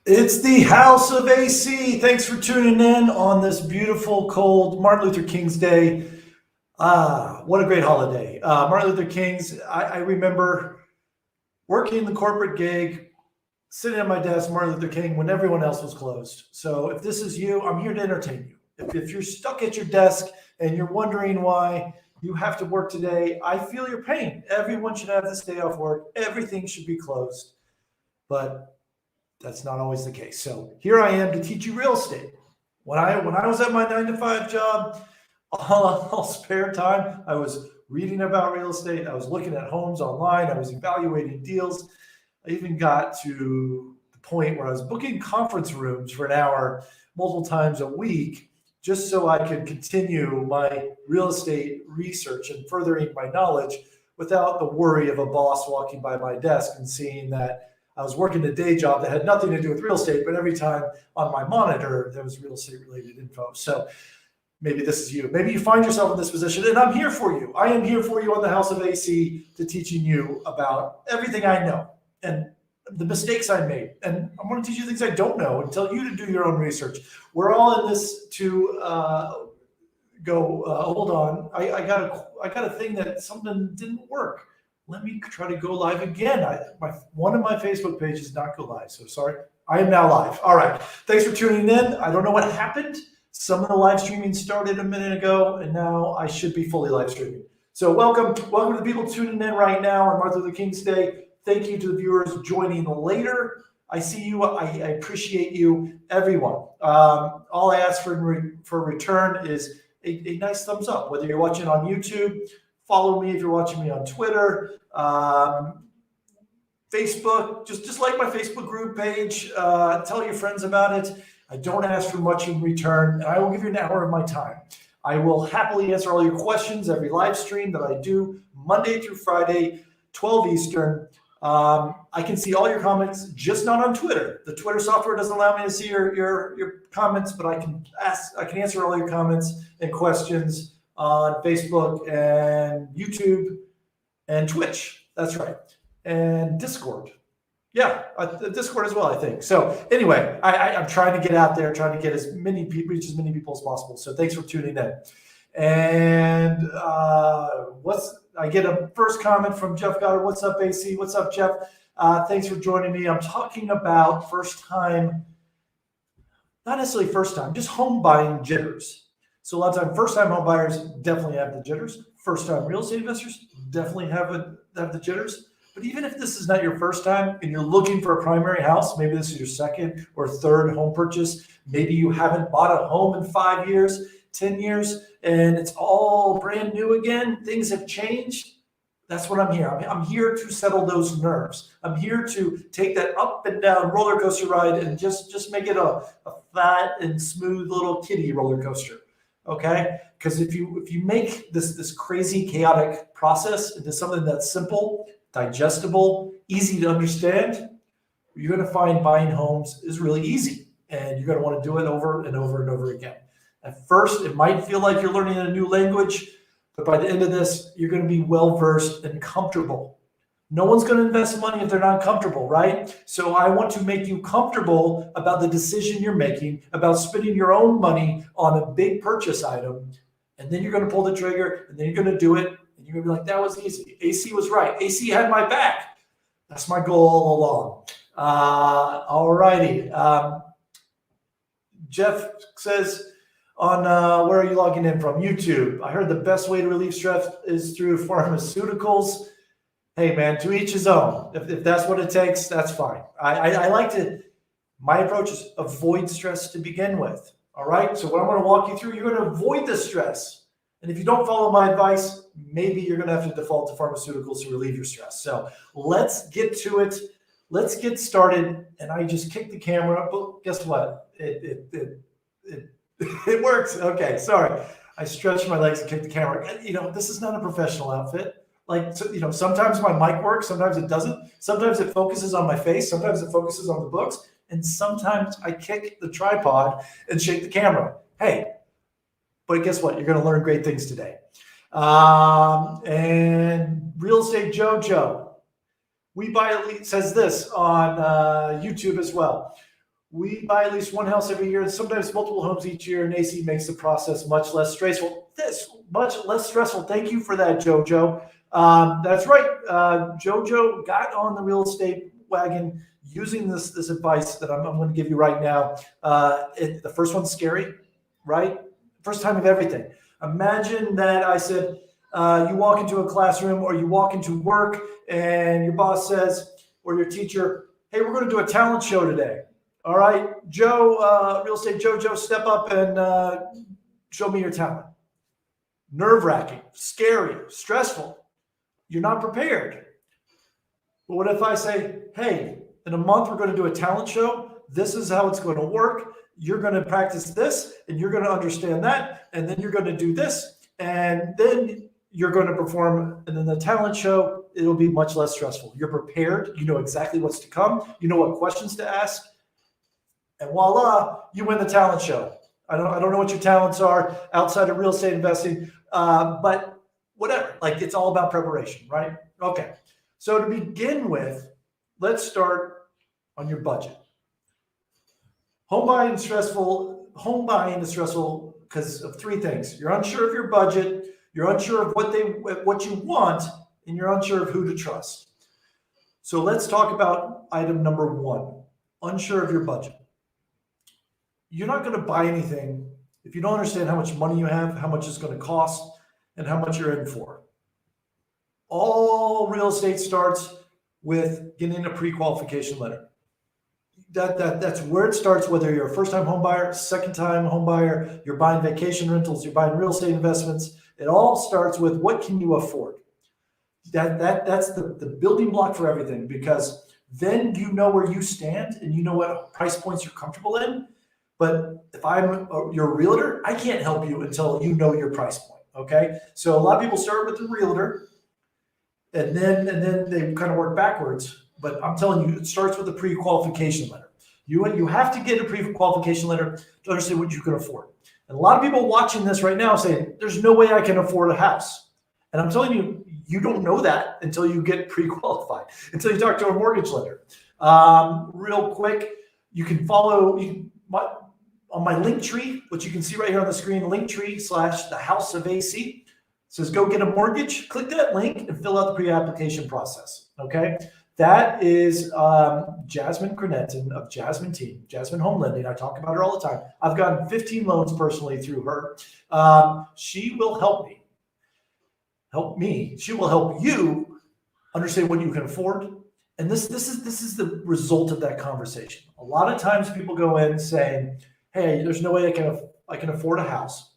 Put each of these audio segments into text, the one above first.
It's the House of AC. Thanks for tuning in on this beautiful, cold Martin Luther King's Day. What a great holiday. Martin Luther King's, I remember working the corporate gig, sitting at my desk, Martin Luther King, when everyone else was closed. So if this is you, I'm here to entertain you. If you're stuck at your desk and you're wondering why you have to work today, I feel your pain. Everyone should have this day off work. Everything should be closed. But that's not always the case. So here I am to teach you real estate. When I was at my 9 to 5 job, all spare time, I was reading about real estate. I was looking at homes online. I was evaluating deals. I even got to the point where I was booking conference rooms for an hour multiple times a week just so I could continue my real estate research and furthering my knowledge without the worry of a boss walking by my desk and seeing that I was working a day job that had nothing to do with real estate, but every time on my monitor, there was real estate related info. So maybe this is you. Maybe you find yourself in this position, and I'm here for you. I am here for you on the House of AC to teaching you about everything I know and the mistakes I made. And I'm going to teach you things I don't know and tell you to do your own research. We're all in this to hold on. I got a thing that something didn't work. Let me try to go live again. One of my Facebook pages did not go live, so sorry. I am now live. All right. Thanks for tuning in. I don't know what happened. Some of the live streaming started a minute ago, and now I should be fully live streaming. So welcome to the people tuning in right now on Martin Luther King's Day. Thank you to the viewers joining later. I see you. I appreciate you, everyone. All I ask for return is a nice thumbs up, whether you're watching on YouTube. Follow me if you're watching me on Twitter, Facebook. Just like my Facebook group page. Tell your friends about it. I don't ask for much in return, and I will give you an hour of my time. I will happily answer all your questions every live stream that I do, Monday through Friday, 12 Eastern. I can see all your comments, just not on Twitter. The Twitter software doesn't allow me to see your comments, but I can answer all your comments and questions on Facebook and YouTube and Twitch. That's right. And Discord. Yeah, Discord as well, I think. So anyway, I'm trying to get out there, trying to get as many people, reach as many people as possible. So thanks for tuning in. And I get a first comment from Jeff Goddard. What's up, AC? What's up, Jeff? Thanks for joining me. I'm talking about first time, not necessarily first time, just home buying jitters. So a lot of times, first-time home buyers definitely have the jitters. First-time real estate investors definitely have the jitters. But even if this is not your first time and you're looking for a primary house, maybe this is your second or third home purchase, maybe you haven't bought a home in 5 years, 10 years, and it's all brand new again, things have changed. That's what I'm here. I'm here to settle those nerves. I'm here to take that up and down roller coaster ride and just make it a flat and smooth little kiddie roller coaster. Okay, because if you make this crazy chaotic process into something that's simple, digestible, easy to understand, you're going to find buying homes is really easy, and you're going to want to do it over and over and over again. At first, it might feel like you're learning a new language, but by the end of this, you're going to be well versed and comfortable. No one's going to invest money if they're not comfortable, right? So I want to make you comfortable about the decision you're making, about spending your own money on a big purchase item. And then you're going to pull the trigger, and then you're going to do it. And you're going to be like, that was easy. AC was right. AC had my back. That's my goal all along. All righty. Jeff says, where are you logging in from? YouTube. I heard the best way to relieve stress is through pharmaceuticals. Hey man, to each his own. If that's what it takes, that's fine. My approach is avoid stress to begin with. All right. So what I'm going to walk you through, you're going to avoid the stress. And if you don't follow my advice, maybe you're going to have to default to pharmaceuticals to relieve your stress. So let's get to it. Let's get started. And I just kicked the camera. But guess what? It works. Okay. Sorry. I stretched my legs and kicked the camera. This is not a professional outfit. Sometimes my mic works, sometimes it doesn't. Sometimes it focuses on my face, sometimes it focuses on the books, and sometimes I kick the tripod and shake the camera. Hey, but guess what? You're going to learn great things today. And Real Estate Jojo, We Buy Elite says this on YouTube as well. We buy at least one house every year and sometimes multiple homes each year, and AC makes the process much less stressful. Much less stressful. Thank you for that, JoJo. That's right. JoJo got on the real estate wagon using this advice that I'm going to give you right now. The first one's scary, right? First time of everything. Imagine that I said, you walk into a classroom or you walk into work and your boss says, or your teacher, hey, we're going to do a talent show today. All right, Joe, real estate JoJo, step up and show me your talent. Nerve-wracking, scary, stressful. You're not prepared. But what if I say, hey, in a month, we're going to do a talent show. This is how it's going to work. You're going to practice this, and you're going to understand that, and then you're going to do this, and then you're going to perform. And then the talent show, it'll be much less stressful. You're prepared. You know exactly what's to come. You know what questions to ask. And voila, you win the talent show. I don't know what your talents are outside of real estate investing, but whatever. Like, it's all about preparation, right? Okay. So to begin with, let's start on your budget. Home buying is stressful because of three things. You're unsure of your budget, you're unsure of what you want, and you're unsure of who to trust. So let's talk about item number one, unsure of your budget. You're not going to buy anything if you don't understand how much money you have, how much it's going to cost, and how much you're in for. All real estate starts with getting a pre-qualification letter. That's where it starts, whether you're a first-time home buyer, second-time home buyer, you're buying vacation rentals, you're buying real estate investments. It all starts with what can you afford? That's the building block for everything, because then you know where you stand and you know what price points you're comfortable in. But if I'm your realtor, I can't help you until you know your price point. Okay. So a lot of people start with the realtor and then they kind of work backwards. But I'm telling you, it starts with a pre-qualification letter. You have to get a pre-qualification letter to understand what you can afford. And a lot of people watching this right now saying, there's no way I can afford a house. And I'm telling you, you don't know that until you get pre-qualified, until you talk to a mortgage lender. Real quick, you can follow on my link tree, which you can see right here on the screen, linktree/the House of AC. It says go get a mortgage. Click that link and fill out the pre-application process. Okay. That is Jasmine Crenenton of Jasmine Team, Jasmine Home Lending. I talk about her all the time. I've gotten 15 loans personally through her. She will help me. She will help you understand what you can afford. And this is the result of that conversation. A lot of times people go in saying, hey, there's no way I can afford a house.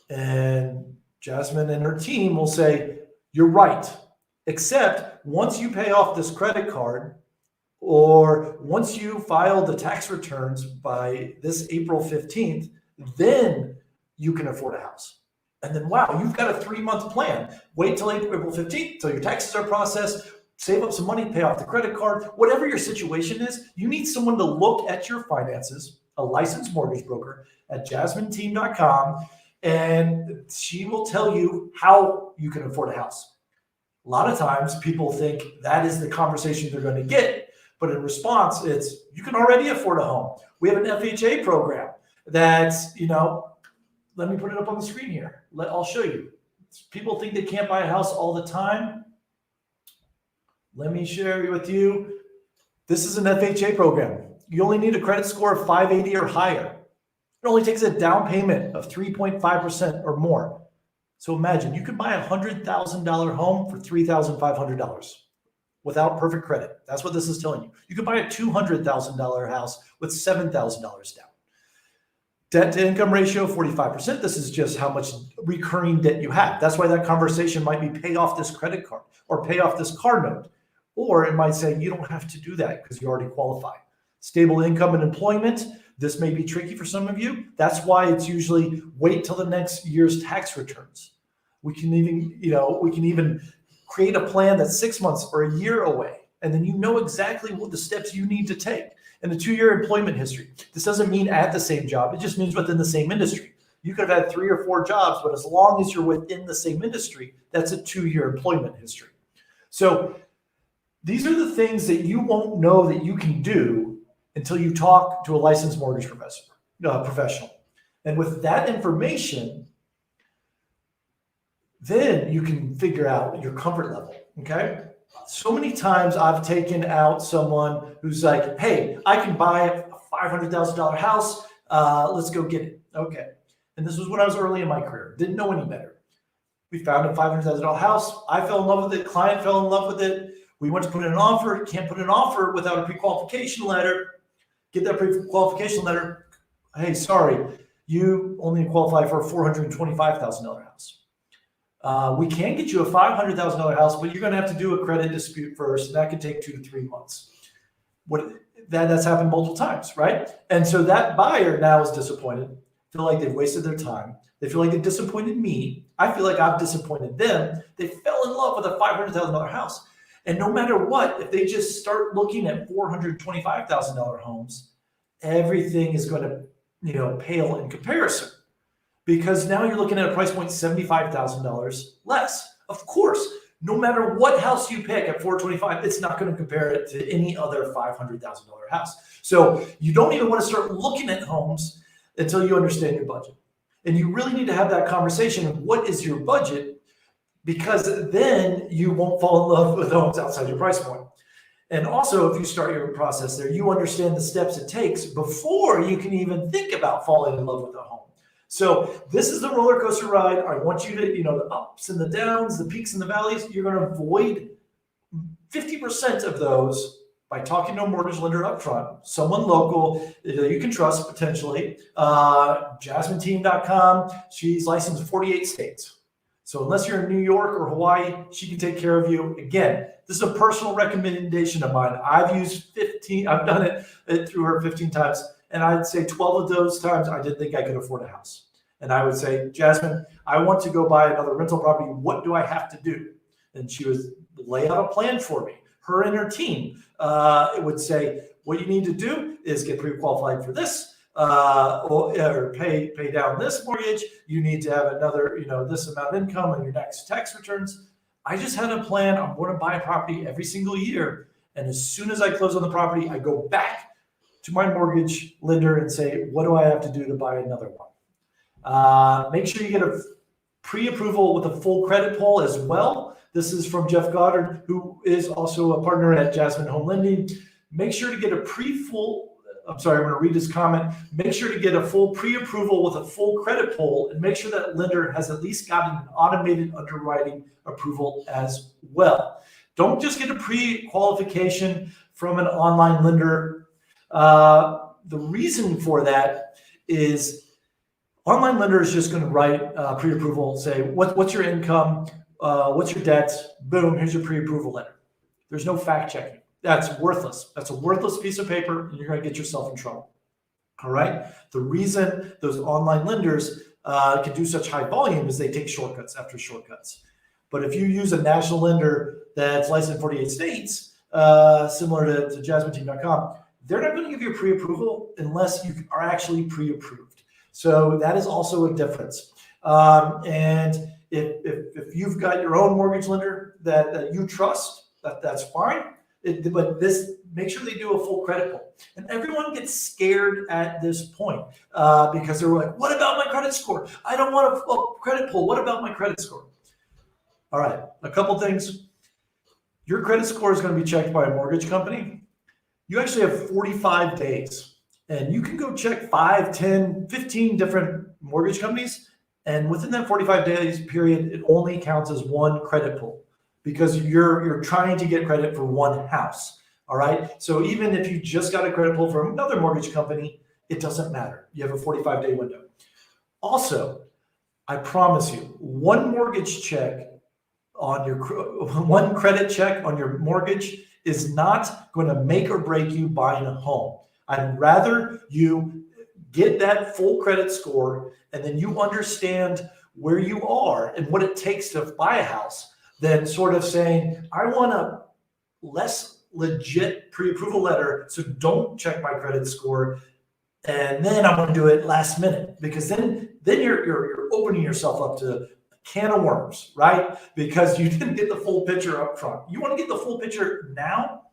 And Jasmine and her team will say, you're right. Except once you pay off this credit card, or once you file the tax returns by this April 15th, then you can afford a house. And then, wow, you've got a 3-month plan. Wait till April 15th, till your taxes are processed, save up some money, pay off the credit card. Whatever your situation is, you need someone to look at your finances, a licensed mortgage broker at jasmineteam.com, and she will tell you how you can afford a house. A lot of times people think that is the conversation they're going to get, but in response, it's you can already afford a home. We have an FHA program that's, let me put it up on the screen here. I'll show you. People think they can't buy a house all the time. Let me share with you. This is an FHA program. You only need a credit score of 580 or higher. It only takes a down payment of 3.5% or more. So imagine you could buy a $100,000 home for $3,500 without perfect credit. That's what this is telling you. You could buy a $200,000 house with $7,000 down. Debt to income ratio, 45%. This is just how much recurring debt you have. That's why that conversation might be pay off this credit card or pay off this car note. Or it might say you don't have to do that because you already qualify. Stable income and employment. This may be tricky for some of you. That's why it's usually wait till the next year's tax returns. We can even create a plan that's 6 months or a year away. And then you know exactly what the steps you need to take. And a 2-year employment history. This doesn't mean at the same job. It just means within the same industry. You could have had 3 or 4 jobs, but as long as you're within the same industry, that's a 2-year employment history. So these are the things that you won't know that you can do until you talk to a licensed mortgage professional. And with that information, then you can figure out your comfort level, okay? So many times I've taken out someone who's like, hey, I can buy a $500,000 house. Let's go get it. Okay. And this was when I was early in my career. Didn't know any better. We found a $500,000 house. I fell in love with it. Client fell in love with it. We went to put in an offer. Can't put in an offer without a pre-qualification letter. Get that pre-qualification letter. Hey, sorry, you only qualify for a $425,000 house. We can get you a $500,000 house, but you're going to have to do a credit dispute first, and that could take 2 to 3 months. That's happened multiple times, right? And so that buyer now is disappointed, feel like they've wasted their time. They feel like they've disappointed me. I feel like I've disappointed them. They fell in love with a $500,000 house. And no matter what, if they just start looking at $425,000 homes, everything is going to, pale in comparison. Because now you're looking at a price point $75,000 less. Of course, no matter what house you pick at $425,000, it's not going to compare it to any other $500,000 house. So you don't even want to start looking at homes until you understand your budget. And you really need to have that conversation of what is your budget, because then you won't fall in love with homes outside your price point. And also, if you start your process there, you understand the steps it takes before you can even think about falling in love with a home. So this is the roller coaster ride. I want you to, the ups and the downs, the peaks and the valleys. You're going to avoid 50% of those by talking to a mortgage lender up front, someone local that you can trust potentially. JasmineTeam.com. She's licensed in 48 states. So unless you're in New York or Hawaii, she can take care of you. Again, this is a personal recommendation of mine. I've done it through her 15 times. And I'd say 12 of those times, I didn't think I could afford a house. And I would say, Jasmine, I want to go buy another rental property. What do I have to do? And she would lay out a plan for me. Her and her team would say, what you need to do is get pre-qualified for this, or pay down this mortgage. You need to have another, this amount of income on your next tax returns. I just had a plan. I'm going to buy a property every single year. And as soon as I close on the property, I go back to my mortgage lender and say, what do I have to do to buy another one? Make sure you get a pre-approval with a full credit pull as well. This is from Jeff Goddard, who is also a partner at Jasmine Home Lending. Make sure to get I'm going to read his comment. Make sure to get a full pre-approval with a full credit pull, and make sure that lender has at least gotten an automated underwriting approval as well. Don't just get a pre-qualification from an online lender. The reason for that is online lender is just going to write pre-approval, say, what's your income? What's your debts? Boom, here's your pre-approval letter. There's no fact checking. That's worthless. That's a worthless piece of paper, and you're going to get yourself in trouble. All right. The reason those online lenders can do such high volume is they take shortcuts after shortcuts. But if you use a national lender that's licensed in 48 states, similar to JasmineTeam.com, they're not going to give you a pre-approval unless you are actually pre-approved. So that is also a difference. And if you've got your own mortgage lender that you trust, that's fine. But make sure they do a full credit pull. And everyone gets scared at this point because they're like, what about my credit score? I don't want a credit pull. What about my credit score? All right, a couple things. Your credit score is going to be checked by a mortgage company. You actually have 45 days, and you can go check 5, 10, 15 different mortgage companies. And within that 45 days period, it only counts as one credit pull because you're trying to get credit for one house. All right. So even if you just got a credit pull from another mortgage company, it doesn't matter. You have a 45-day window. Also, I promise you, one credit check on your mortgage is not going to make or break you buying a home. I'd rather you get that full credit score and then you understand where you are and what it takes to buy a house than sort of saying, I want a less legit pre-approval letter, so don't check my credit score, and then I'm going to do it last minute, because then you're opening yourself up to a can of worms, right? Because you didn't get the full picture up front. You want to get the full picture now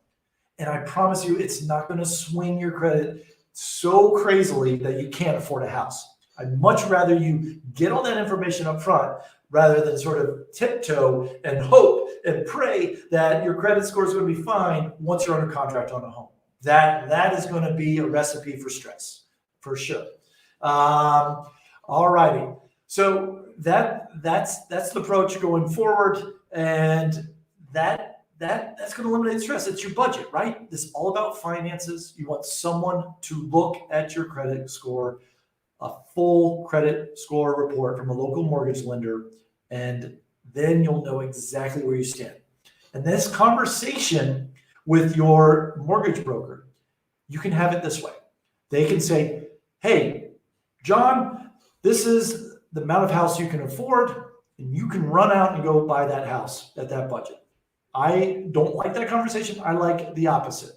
And I promise you, it's not going to swing your credit so crazily that you can't afford a house. I'd much rather you get all that information up front rather than sort of tiptoe and hope and pray that your credit score is going to be fine once you're under contract on a home. That is going to be a recipe for stress, for sure. All righty. So that's the approach going forward, and that's going to eliminate stress. It's your budget, right? This is all about finances. You want someone to look at your credit score, a full credit score report from a local mortgage lender, and then you'll know exactly where you stand. And this conversation with your mortgage broker, you can have it this way. They can say, hey, John, this is the amount of house you can afford, and you can run out and go buy that house at that budget. I don't like that conversation. I like the opposite.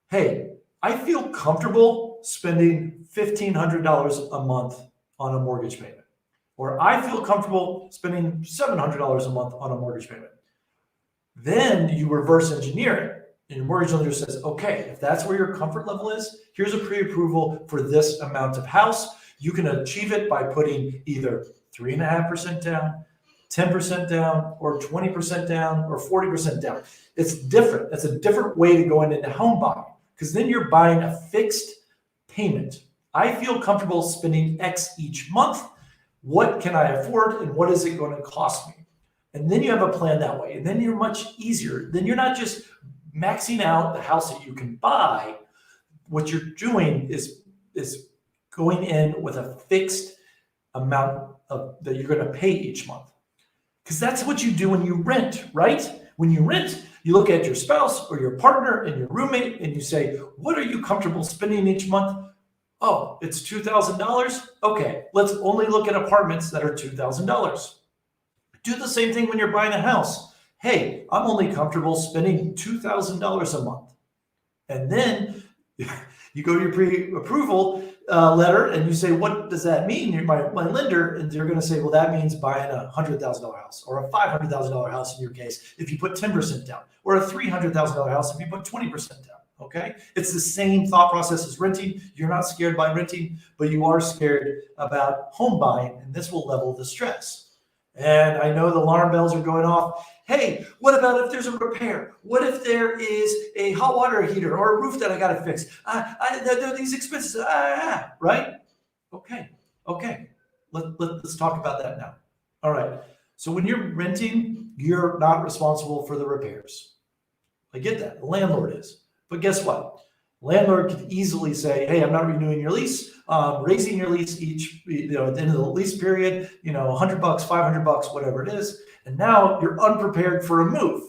Hey, I feel comfortable spending $1,500 a month on a mortgage payment, or I feel comfortable spending $700 a month on a mortgage payment. Then you reverse engineer it, and your mortgage lender says, okay, if that's where your comfort level is, here's a pre-approval for this amount of house. You can achieve it by putting either 3.5% down, 10% down, or 20% down, or 40% down. It's different. That's a different way to go into home buying, because then you're buying a fixed payment. I feel comfortable spending X each month. What can I afford, and what is it going to cost me? And then you have a plan that way, and then you're much easier. Then you're not just maxing out the house that you can buy. What you're doing is going in with a fixed amount that you're going to pay each month. Because that's what you do when you rent, right? When you rent, you look at your spouse or your partner and your roommate and you say, what are you comfortable spending each month? Oh, it's $2,000? Okay, let's only look at apartments that are $2,000. Do the same thing when you're buying a house. Hey, I'm only comfortable spending $2,000 a month. And then you go to your pre-approval letter and you say, what does that mean? You're my lender, and they're going to say, well, that means buying a $100,000 house, or a $500,000 house in your case if you put 10% down, or a $300,000 house if you put 20% down. Okay, it's the same thought process as renting. You're not scared by renting, but you are scared about home buying, and this will level the stress. And I know the alarm bells are going off. Hey, what about if there's a repair? What if there is a hot water heater or a roof that I got to fix? There are these expenses, right? Okay. Let's talk about that now. All right. So when you're renting, you're not responsible for the repairs. I get that. The landlord is. But guess what? Landlord could easily say, hey, I'm not renewing your lease, raising your lease each, at the end of the lease period, $100, $500, whatever it is. And now you're unprepared for a move,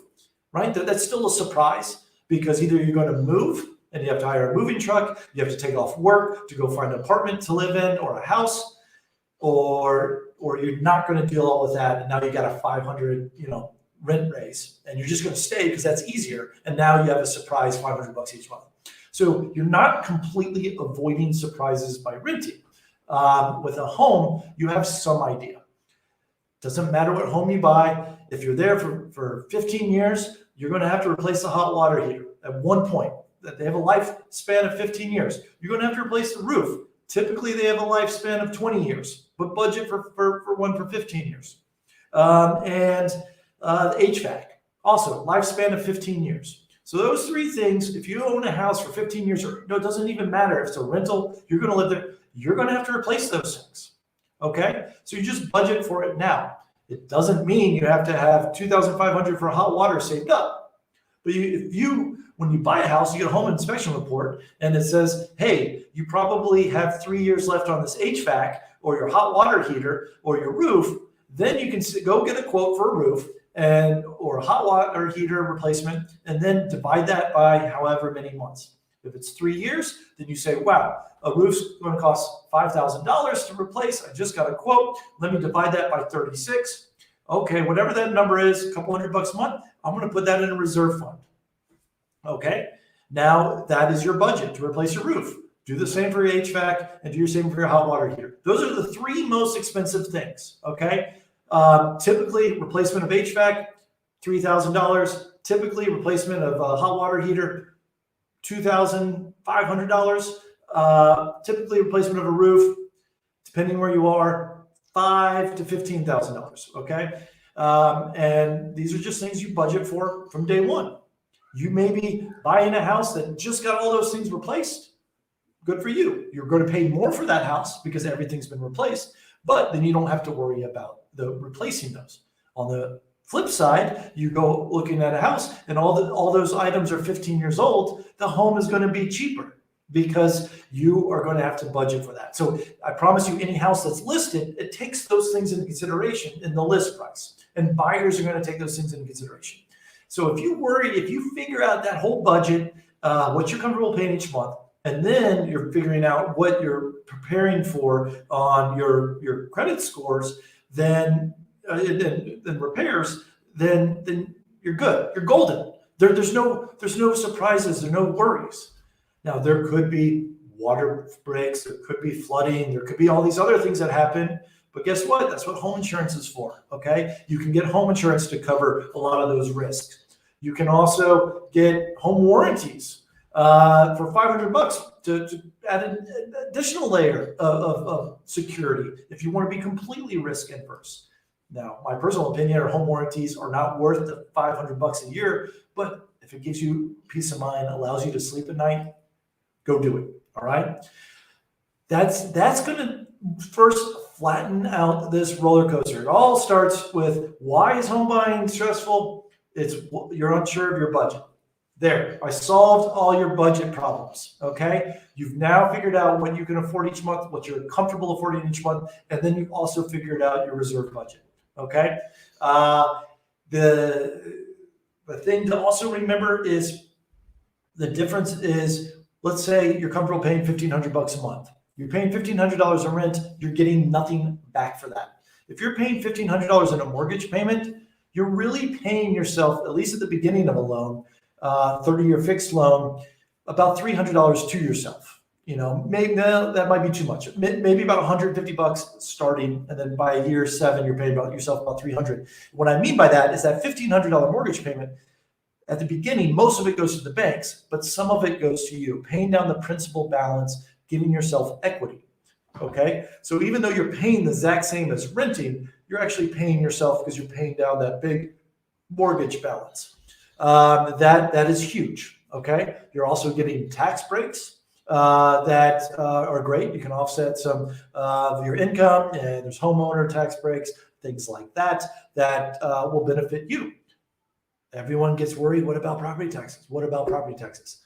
right? That's still a surprise, because either you're going to move and you have to hire a moving truck, you have to take off work to go find an apartment to live in or a house, or you're not going to deal all with that. And now you got a $500, rent raise, and you're just going to stay because that's easier. And now you have a surprise $500 each month. So you're not completely avoiding surprises by renting. With a home, you have some idea. Doesn't matter what home you buy. If you're there for 15 years, you're going to have to replace the hot water heater at one point. That they have a lifespan of 15 years. You're going to have to replace the roof. Typically, they have a lifespan of 20 years, but budget for one for 15 years. The HVAC, also lifespan of 15 years. So those three things, if you own a house for 15 years, it doesn't even matter if it's a rental, you're going to live there, you're going to have to replace those things. Okay? So you just budget for it now. It doesn't mean you have to have $2,500 for hot water saved up. But when you buy a house, you get a home inspection report, and it says, hey, you probably have 3 years left on this HVAC or your hot water heater or your roof. Then you can go get a quote for a roof or a hot water heater replacement, and then divide that by however many months. If it's 3 years, then you say, wow, a roof's going to cost $5,000 to replace. I just got a quote. Let me divide that by 36. Okay, whatever that number is, a couple $100 a month, I'm going to put that in a reserve fund. Okay, now that is your budget to replace your roof. Do the same for your HVAC and do the same for your hot water heater. Those are the three most expensive things. Okay. Typically, replacement of HVAC, $3,000. Typically, replacement of a hot water heater, $2,500. Typically replacement of a roof, depending where you are, $5,000 to $15,000. Okay. And these are just things you budget for from day one. You may be buying a house that just got all those things replaced. Good for you. You're going to pay more for that house because everything's been replaced, but then you don't have to worry about the replacing those. On the flip side, you go looking at a house and all those items are 15 years old, the home is going to be cheaper because you are going to have to budget for that. So I promise you, any house that's listed, it takes those things into consideration in the list price, and buyers are going to take those things into consideration. So if you figure out that whole budget, what you're comfortable paying each month, and then you're figuring out what you're preparing for on your credit scores, then repairs, then you're good. You're golden. There's no surprises. There's no worries. Now, there could be water breaks, there could be flooding, there could be all these other things that happen. But guess what? That's what home insurance is for, okay? You can get home insurance to cover a lot of those risks. You can also get home warranties for $500 to add an additional layer of security if you want to be completely risk adverse. Now, my personal opinion, home warranties are not worth the $500 a year, but if it gives you peace of mind, allows you to sleep at night, go do it. All right. That's going to first flatten out this roller coaster. It all starts with, why is home buying stressful? It's you're unsure of your budget. There, I solved all your budget problems. Okay. You've now figured out what you can afford each month, what you're comfortable affording each month. And then you've also figured out your reserve budget. Okay. The thing to also remember is the difference is, let's say you're comfortable paying $1,500 a month. You're paying $1,500 in rent. You're getting nothing back for that. If you're paying $1,500 in a mortgage payment, you're really paying yourself, at least at the beginning of a loan, 30-year fixed loan, about $300 to yourself. You know, maybe that might be too much. Maybe about $150 starting, and then by year 7, you're paying yourself about $300. What I mean by that is that $1,500 mortgage payment, at the beginning, most of it goes to the banks, but some of it goes to you, paying down the principal balance, giving yourself equity. Okay. So even though you're paying the exact same as renting, you're actually paying yourself because you're paying down that big mortgage balance. That is huge. Okay. You're also getting tax breaks that are great. You can offset some of your income, and there's homeowner tax breaks, things like that will benefit you. Everyone gets worried. What about property taxes? What about property taxes?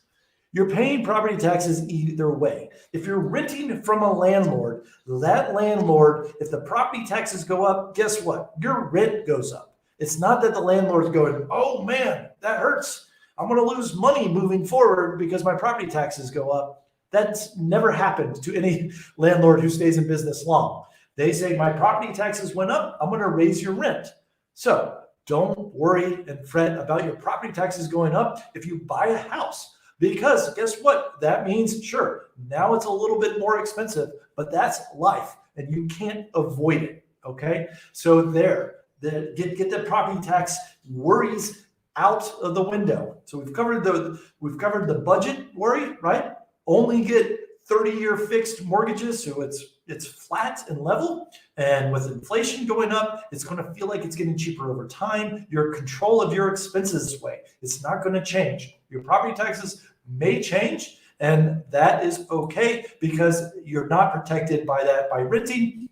You're paying property taxes either way. If you're renting from a landlord, that landlord, if the property taxes go up, guess what? Your rent goes up. It's not that the landlord's going, oh man, that hurts. I'm going to lose money moving forward because my property taxes go up. That's never happened to any landlord who stays in business long. They say, my property taxes went up, I'm going to raise your rent. So don't worry and fret about your property taxes going up if you buy a house. Because guess what? That means, sure, now it's a little bit more expensive, but that's life and you can't avoid it. Okay. So get the property tax worries out of the window. So we've covered the budget worry, right? Only get 30-year fixed mortgages. So it's flat and level. And with inflation going up, it's going to feel like it's getting cheaper over time. Your control of your expenses this way. It's not going to change. Your property taxes may change, and that is okay because you're not protected by that by renting.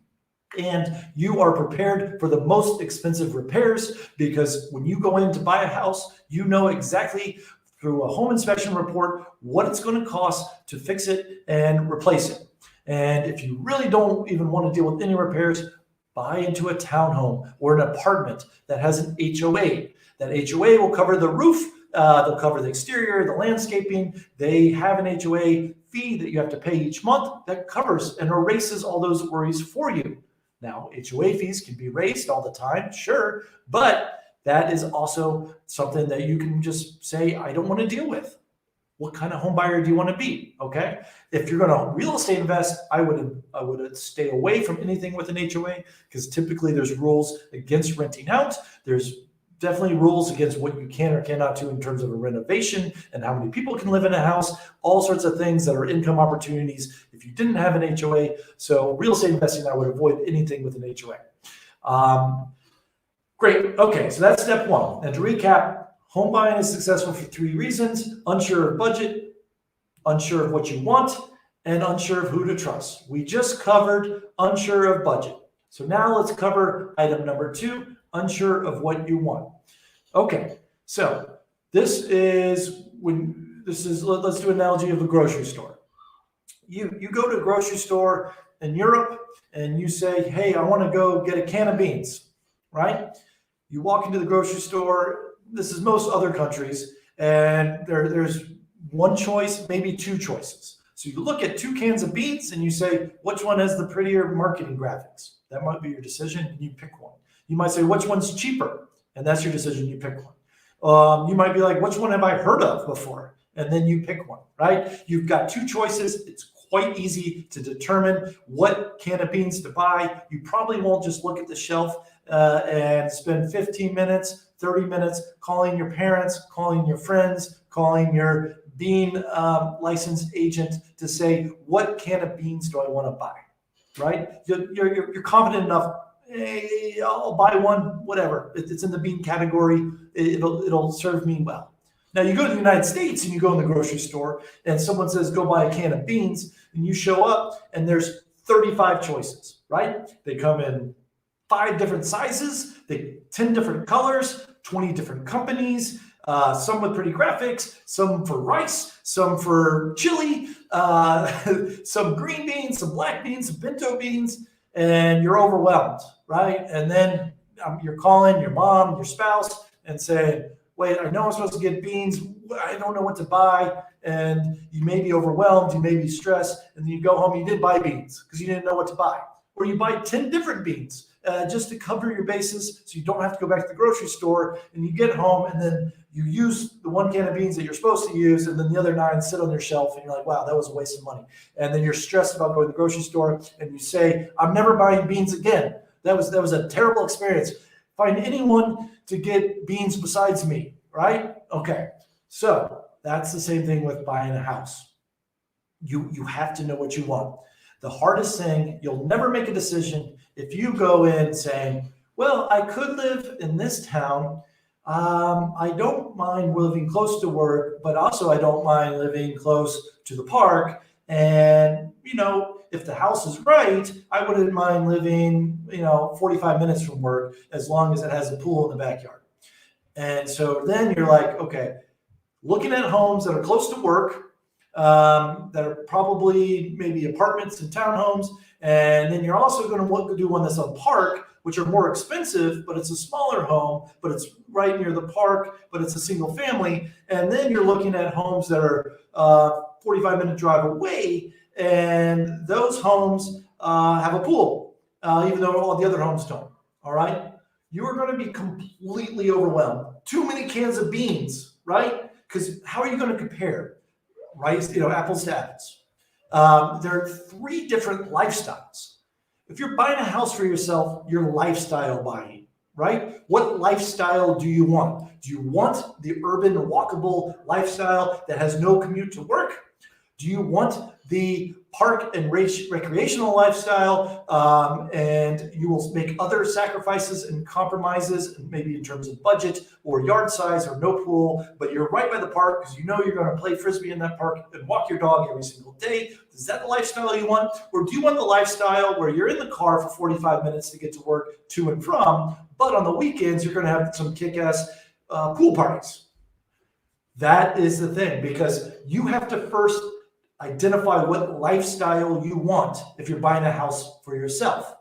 And you are prepared for the most expensive repairs because when you go in to buy a house, you know exactly through a home inspection report what it's going to cost to fix it and replace it. And if you really don't even want to deal with any repairs, buy into a townhome or an apartment that has an HOA. That HOA will cover the roof, they'll cover the exterior, the landscaping. They have an HOA fee that you have to pay each month that covers and erases all those worries for you. Now, HOA fees can be raised all the time, sure, but that is also something that you can just say, I don't want to deal with. What kind of home buyer do you want to be? Okay. If you're going to real estate invest, I would stay away from anything with an HOA because typically there's rules against renting out. There's definitely rules against what you can or cannot do in terms of a renovation and how many people can live in a house, all sorts of things that are income opportunities if you didn't have an HOA. So real estate investing, I would avoid anything with an HOA. Great. Okay, so that's step one. And to recap, home buying is successful for 3 reasons: unsure of budget, unsure of what you want, and unsure of who to trust. We just covered unsure of budget. So now let's cover item number 2, unsure of what you want. Okay, so let's do an analogy of a grocery store. You go to a grocery store in Europe and you say, hey, I want to go get a can of beans, right? You walk into the grocery store, this is most other countries, and there's one choice, maybe 2 choices. So you look at 2 cans of beans and you say, which one has the prettier marketing graphics? That might be your decision, and you pick one. You might say, which one's cheaper? And that's your decision, you pick one. You might be like, which one have I heard of before? And then you pick one, right? You've got 2 choices. It's quite easy to determine what can of beans to buy. You probably won't just look at the shelf and spend 15 minutes, 30 minutes calling your parents, calling your friends, calling your bean licensed agent to say, what can of beans do I want to buy, right? You're confident enough, hey, I'll buy one, whatever. It's in the bean category. It'll serve me well. Now you go to the United States and you go in the grocery store and someone says, go buy a can of beans, and you show up and there's 35 choices, right? They come in 5 different sizes, 10 different colors, 20 different companies, some with pretty graphics, some for rice, some for chili, some green beans, some black beans, some pinto beans, and you're overwhelmed, right? And then you're calling your mom, your spouse, and saying, wait, I know I'm supposed to get beans. I don't know what to buy. And you may be overwhelmed. You may be stressed. And then you go home, you did buy beans because you didn't know what to buy. Or you buy 10 different beans just to cover your bases so you don't have to go back to the grocery store. And you get home and then you use the 1 can of beans that you're supposed to use, and then the other 9 sit on your shelf, and you're like, wow, that was a waste of money. And then you're stressed about going to the grocery store, and you say, I'm never buying beans again. That was a terrible experience. Find anyone to get beans besides me, right? Okay, so that's the same thing with buying a house. You have to know what you want. The hardest thing, you'll never make a decision if you go in saying, well, I could live in this town. I don't mind living close to work, but also I don't mind living close to the park. And, if the house is right, I wouldn't mind living, 45 minutes from work as long as it has a pool in the backyard. And so then you're like, okay, looking at homes that are close to work, that are probably maybe apartments and townhomes. And then you're also going to want to do one that's on park, which are more expensive, but it's a smaller home, but it's right near the park, but it's a single family. And then you're looking at homes that are 45-minute drive away, and those homes have a pool, even though all the other homes don't. All right? You are going to be completely overwhelmed. Too many cans of beans, right? Because how are you going to compare rice, apples to apples? There are 3 different lifestyles. If you're buying a house for yourself, you're lifestyle buying, right? What lifestyle do you want? Do you want the urban, walkable lifestyle that has no commute to work? Do you want the park and recreational lifestyle, and you will make other sacrifices and compromises, maybe in terms of budget or yard size or no pool, but you're right by the park because you're going to play Frisbee in that park and walk your dog every single day? Is that the lifestyle you want? Or do you want the lifestyle where you're in the car for 45 minutes to get to work to and from, but on the weekends, you're going to have some kick-ass pool parties? That is the thing, because you have to first identify what lifestyle you want if you're buying a house for yourself.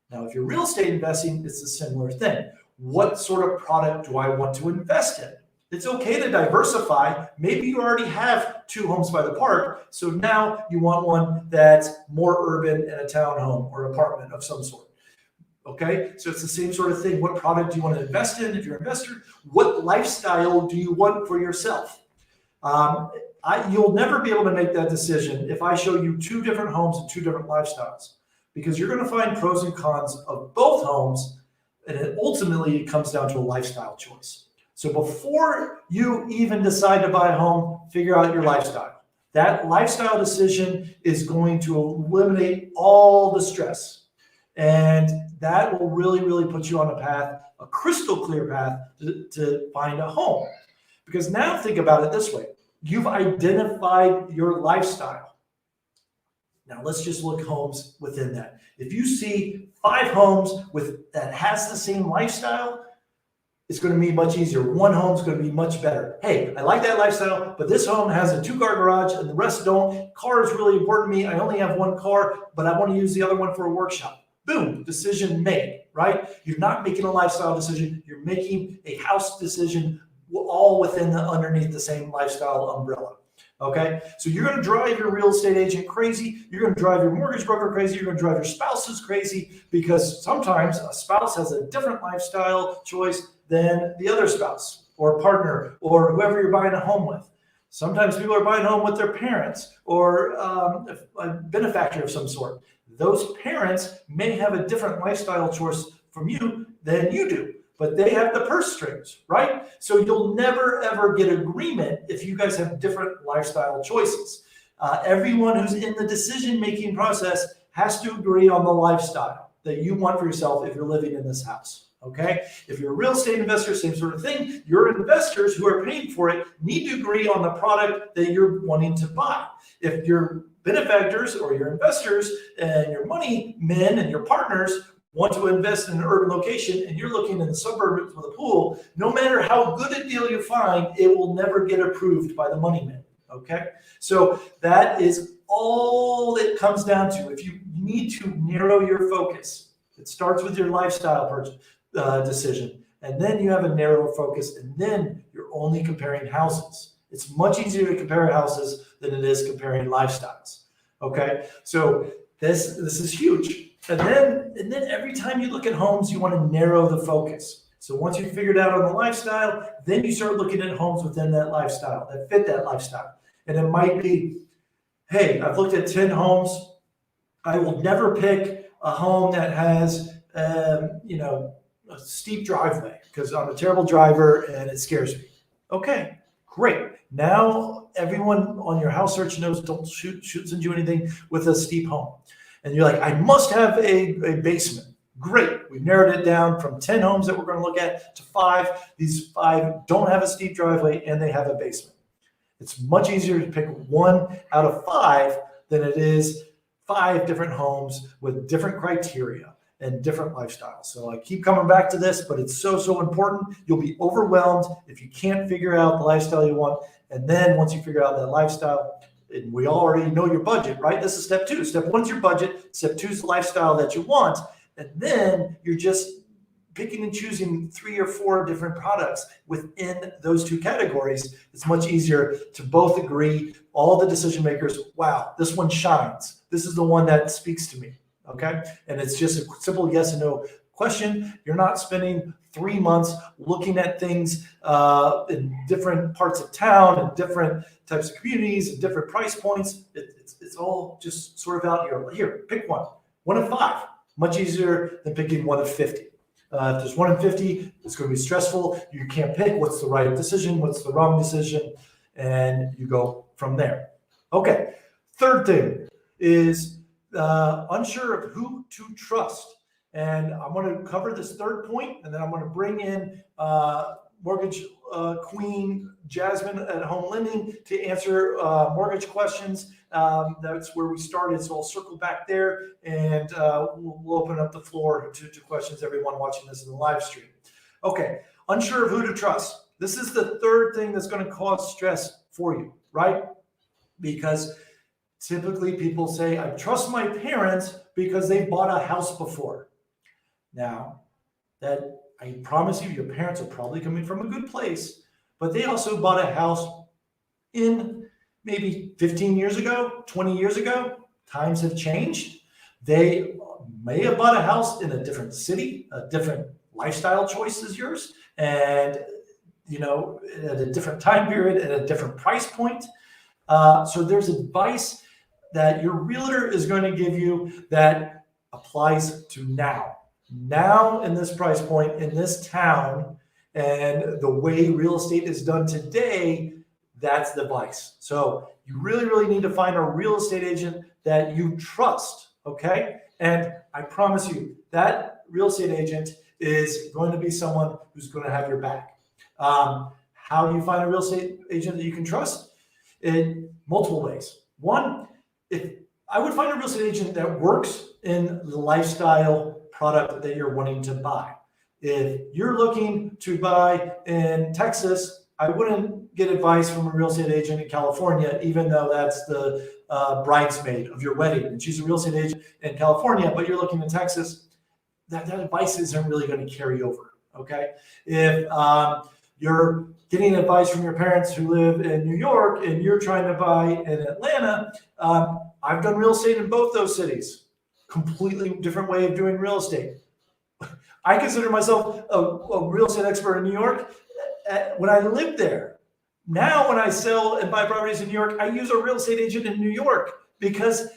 Now, if you're real estate investing, it's a similar thing. What sort of product do I want to invest in? It's okay to diversify. Maybe you already have 2 homes by the park, so now you want one that's more urban and a townhome or apartment of some sort. Okay, so it's the same sort of thing. What product do you want to invest in if you're an investor? What lifestyle do you want for yourself? You'll never be able to make that decision if I show you 2 different homes and 2 different lifestyles, because you're going to find pros and cons of both homes And ultimately, it comes down to a lifestyle choice. So before you even decide to buy a home, figure out your lifestyle. That lifestyle decision is going to eliminate all the stress. And that will really, really put you on a path, a crystal clear path to find a home. Because now think about it this way. You've identified your lifestyle. Now let's just look homes within that. If you see 5 homes that has the same lifestyle, it's going to be much easier. One home is going to be much better. Hey, I like that lifestyle, but this home has a 2-car garage and the rest don't. Car is really important to me. I only have 1 car, but I want to use the other one for a workshop. Boom, decision made, right? You're not making a lifestyle decision. You're making a house decision, all within underneath the same lifestyle umbrella. Okay, so you're going to drive your real estate agent crazy. You're going to drive your mortgage broker crazy. You're going to drive your spouses crazy, because sometimes a spouse has a different lifestyle choice than the other spouse or partner or whoever you're buying a home with. Sometimes people are buying a home with their parents or a benefactor of some sort. Those parents may have a different lifestyle choice from you than you do, but they have the purse strings, right? So you'll never, ever get agreement if you guys have different lifestyle choices. Everyone who's in the decision-making process has to agree on the lifestyle that you want for yourself if you're living in this house, okay? If you're a real estate investor, same sort of thing. Your investors who are paying for it need to agree on the product that you're wanting to buy. If your benefactors or your investors and your money men and your partners want to invest in an urban location and you're looking in the suburbs with a pool, no matter how good a deal you find, it will never get approved by the money men, okay? So that is all it comes down to. If you need to narrow your focus, it starts with your lifestyle decision, and then you have a narrow focus, and then you're only comparing houses. It's much easier to compare houses than it is comparing lifestyles, okay? So this is huge. And then every time you look at homes, you want to narrow the focus. So once you've figured out on the lifestyle, then you start looking at homes within that lifestyle, that fit that lifestyle. And it might be, hey, I've looked at 10 homes. I will never pick a home that has, a steep driveway because I'm a terrible driver and it scares me. Okay, great. Now everyone on your house search knows don't send you anything with a steep home. And you're like, I must have a basement. Great. We've narrowed it down from 10 homes that we're going to look at to 5. These 5 don't have a steep driveway and they have a basement. It's much easier to pick 1 out of 5 than it is 5 different homes with different criteria and different lifestyles. So I keep coming back to this, but it's so, so important. You'll be overwhelmed if you can't figure out the lifestyle you want. And then once you figure out that lifestyle, and we already know your budget, right? This is step 2. Step 1 is your budget. Step 2 is the lifestyle that you want. And then you're just picking and choosing 3 or 4 different products within those 2 categories. It's much easier to both agree, all the decision makers, wow, this one shines. This is the one that speaks to me, okay? And it's just a simple yes and no question. You're not spending 3 months looking at things in different parts of town and different types of communities and different price points. It's all just sort of out here. Pick 1 of 5. Much easier than picking 1 of 50. If there's 1 in 50, it's going to be stressful. You can't pick what's the right decision, what's the wrong decision, and you go from there. Okay. Third thing is unsure of who to trust. And I'm going to cover this third point, and then I'm going to bring in mortgage queen Jasmine at Home Lending to answer mortgage questions. That's where we started, so I'll circle back there, and we'll open up the floor to questions, everyone watching this in the live stream. Okay, unsure of who to trust. This is the third thing that's going to cause stress for you, right? Because typically people say, I trust my parents because they bought a house before. Now, that I promise you, your parents are probably coming from a good place, but they also bought a house in maybe 15 years ago, 20 years ago. Times have changed. They may have bought a house in a different city, a different lifestyle choice as yours, and at a different time period, at a different price point. So there's advice that your realtor is going to give you that applies to now. Now, in this price point, in this town, and the way real estate is done today, that's the advice. So you really, really need to find a real estate agent that you trust, okay? And I promise you, that real estate agent is going to be someone who's going to have your back. How do you find a real estate agent that you can trust? In multiple ways. One, if I would find a real estate agent that works in the lifestyle product that you're wanting to buy. If you're looking to buy in Texas, I wouldn't get advice from a real estate agent in California, even though that's the bridesmaid of your wedding. And she's a real estate agent in California, but you're looking in Texas, that advice isn't really going to carry over. Okay. If you're getting advice from your parents who live in New York and you're trying to buy in Atlanta, I've done real estate in both those cities. Completely different way of doing real estate. I consider myself a real estate expert in New York when I lived there. Now, when I sell and buy properties in New York, I use a real estate agent in New York because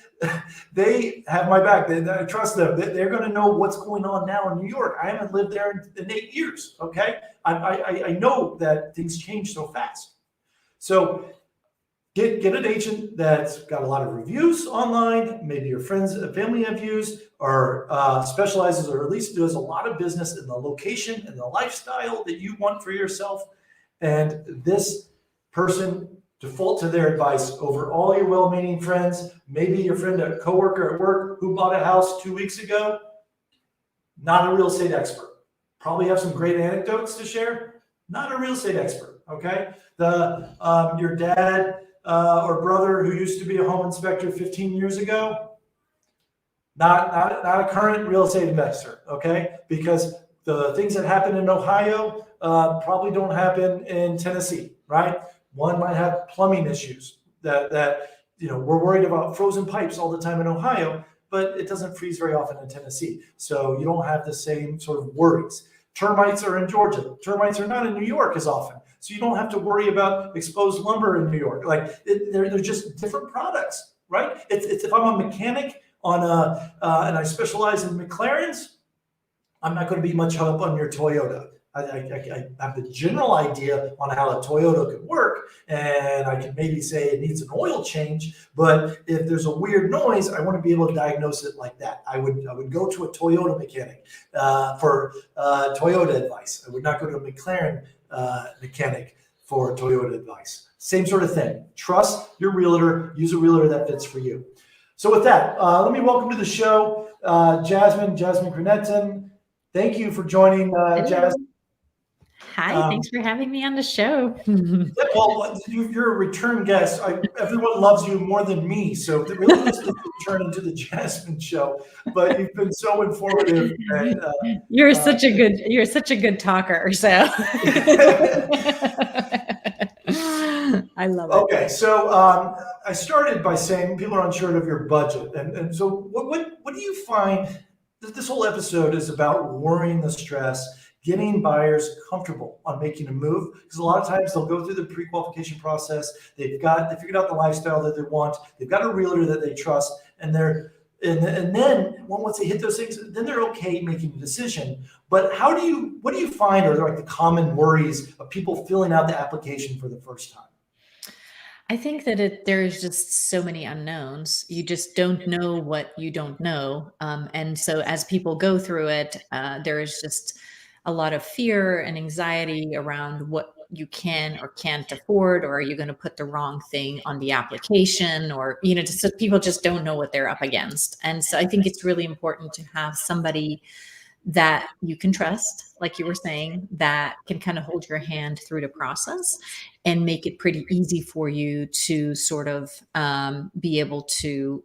they have my back. I trust them. They're going to know what's going on now in New York. I haven't lived there in 8 years. Okay. I know that things change so fast. So get an agent that's got a lot of reviews online. Maybe your friends and family have used, or specializes, or at least does a lot of business in the location and the lifestyle that you want for yourself. And this person, default to their advice over all your well-meaning friends. Maybe your friend, a coworker at work who bought a house 2 weeks ago, not a real estate expert. Probably have some great anecdotes to share. Not a real estate expert. Okay, your dad or brother who used to be a home inspector 15 years ago, not a current real estate investor. Okay, because the things that happen in Ohio probably don't happen in Tennessee, right? One might have plumbing issues that we're worried about frozen pipes all the time in Ohio, but it doesn't freeze very often in Tennessee. So you don't have the same sort of worries. Termites are in Georgia. Termites are not in New York as often. So you don't have to worry about exposed lumber in New York. They're just different products, right? It's if I'm a mechanic on and I specialize in McLarens, I'm not going to be much help on your Toyota. I have the general idea on how a Toyota could work, and I can maybe say it needs an oil change. But if there's a weird noise, I want to be able to diagnose it like that. I would go to a Toyota mechanic for Toyota advice. I would not go to a McLaren mechanic for Toyota advice. Same sort of thing. Trust your realtor. Use a realtor that fits for you. So with that, let me welcome to the show Jasmine Grenetten. Thank you for joining, Jasmine. Hi, thanks for having me on the show. Well, you're a return guest. Everyone loves you more than me, so it really needs to turn into the Jasmine show. But you've been so informative. And, you're such a good talker. So I love it. Okay, so I started by saying people are unsure of your budget, and so what do you find? This whole episode is about worrying the stress, getting buyers comfortable on making a move, because a lot of times they'll go through the pre-qualification process. They figured out the lifestyle that they want. They've got a realtor that they trust, and then once they hit those things, then they're okay making a decision. But what do you find are like the common worries of people filling out the application for the first time? I think that there's just so many unknowns. You just don't know what you don't know. And so as people go through it, there is just a lot of fear and anxiety around what you can or can't afford, or are you going to put the wrong thing on the application, or, just so people just don't know what they're up against. And so I think it's really important to have somebody that you can trust, like you were saying, that can kind of hold your hand through the process and make it pretty easy for you to sort of be able to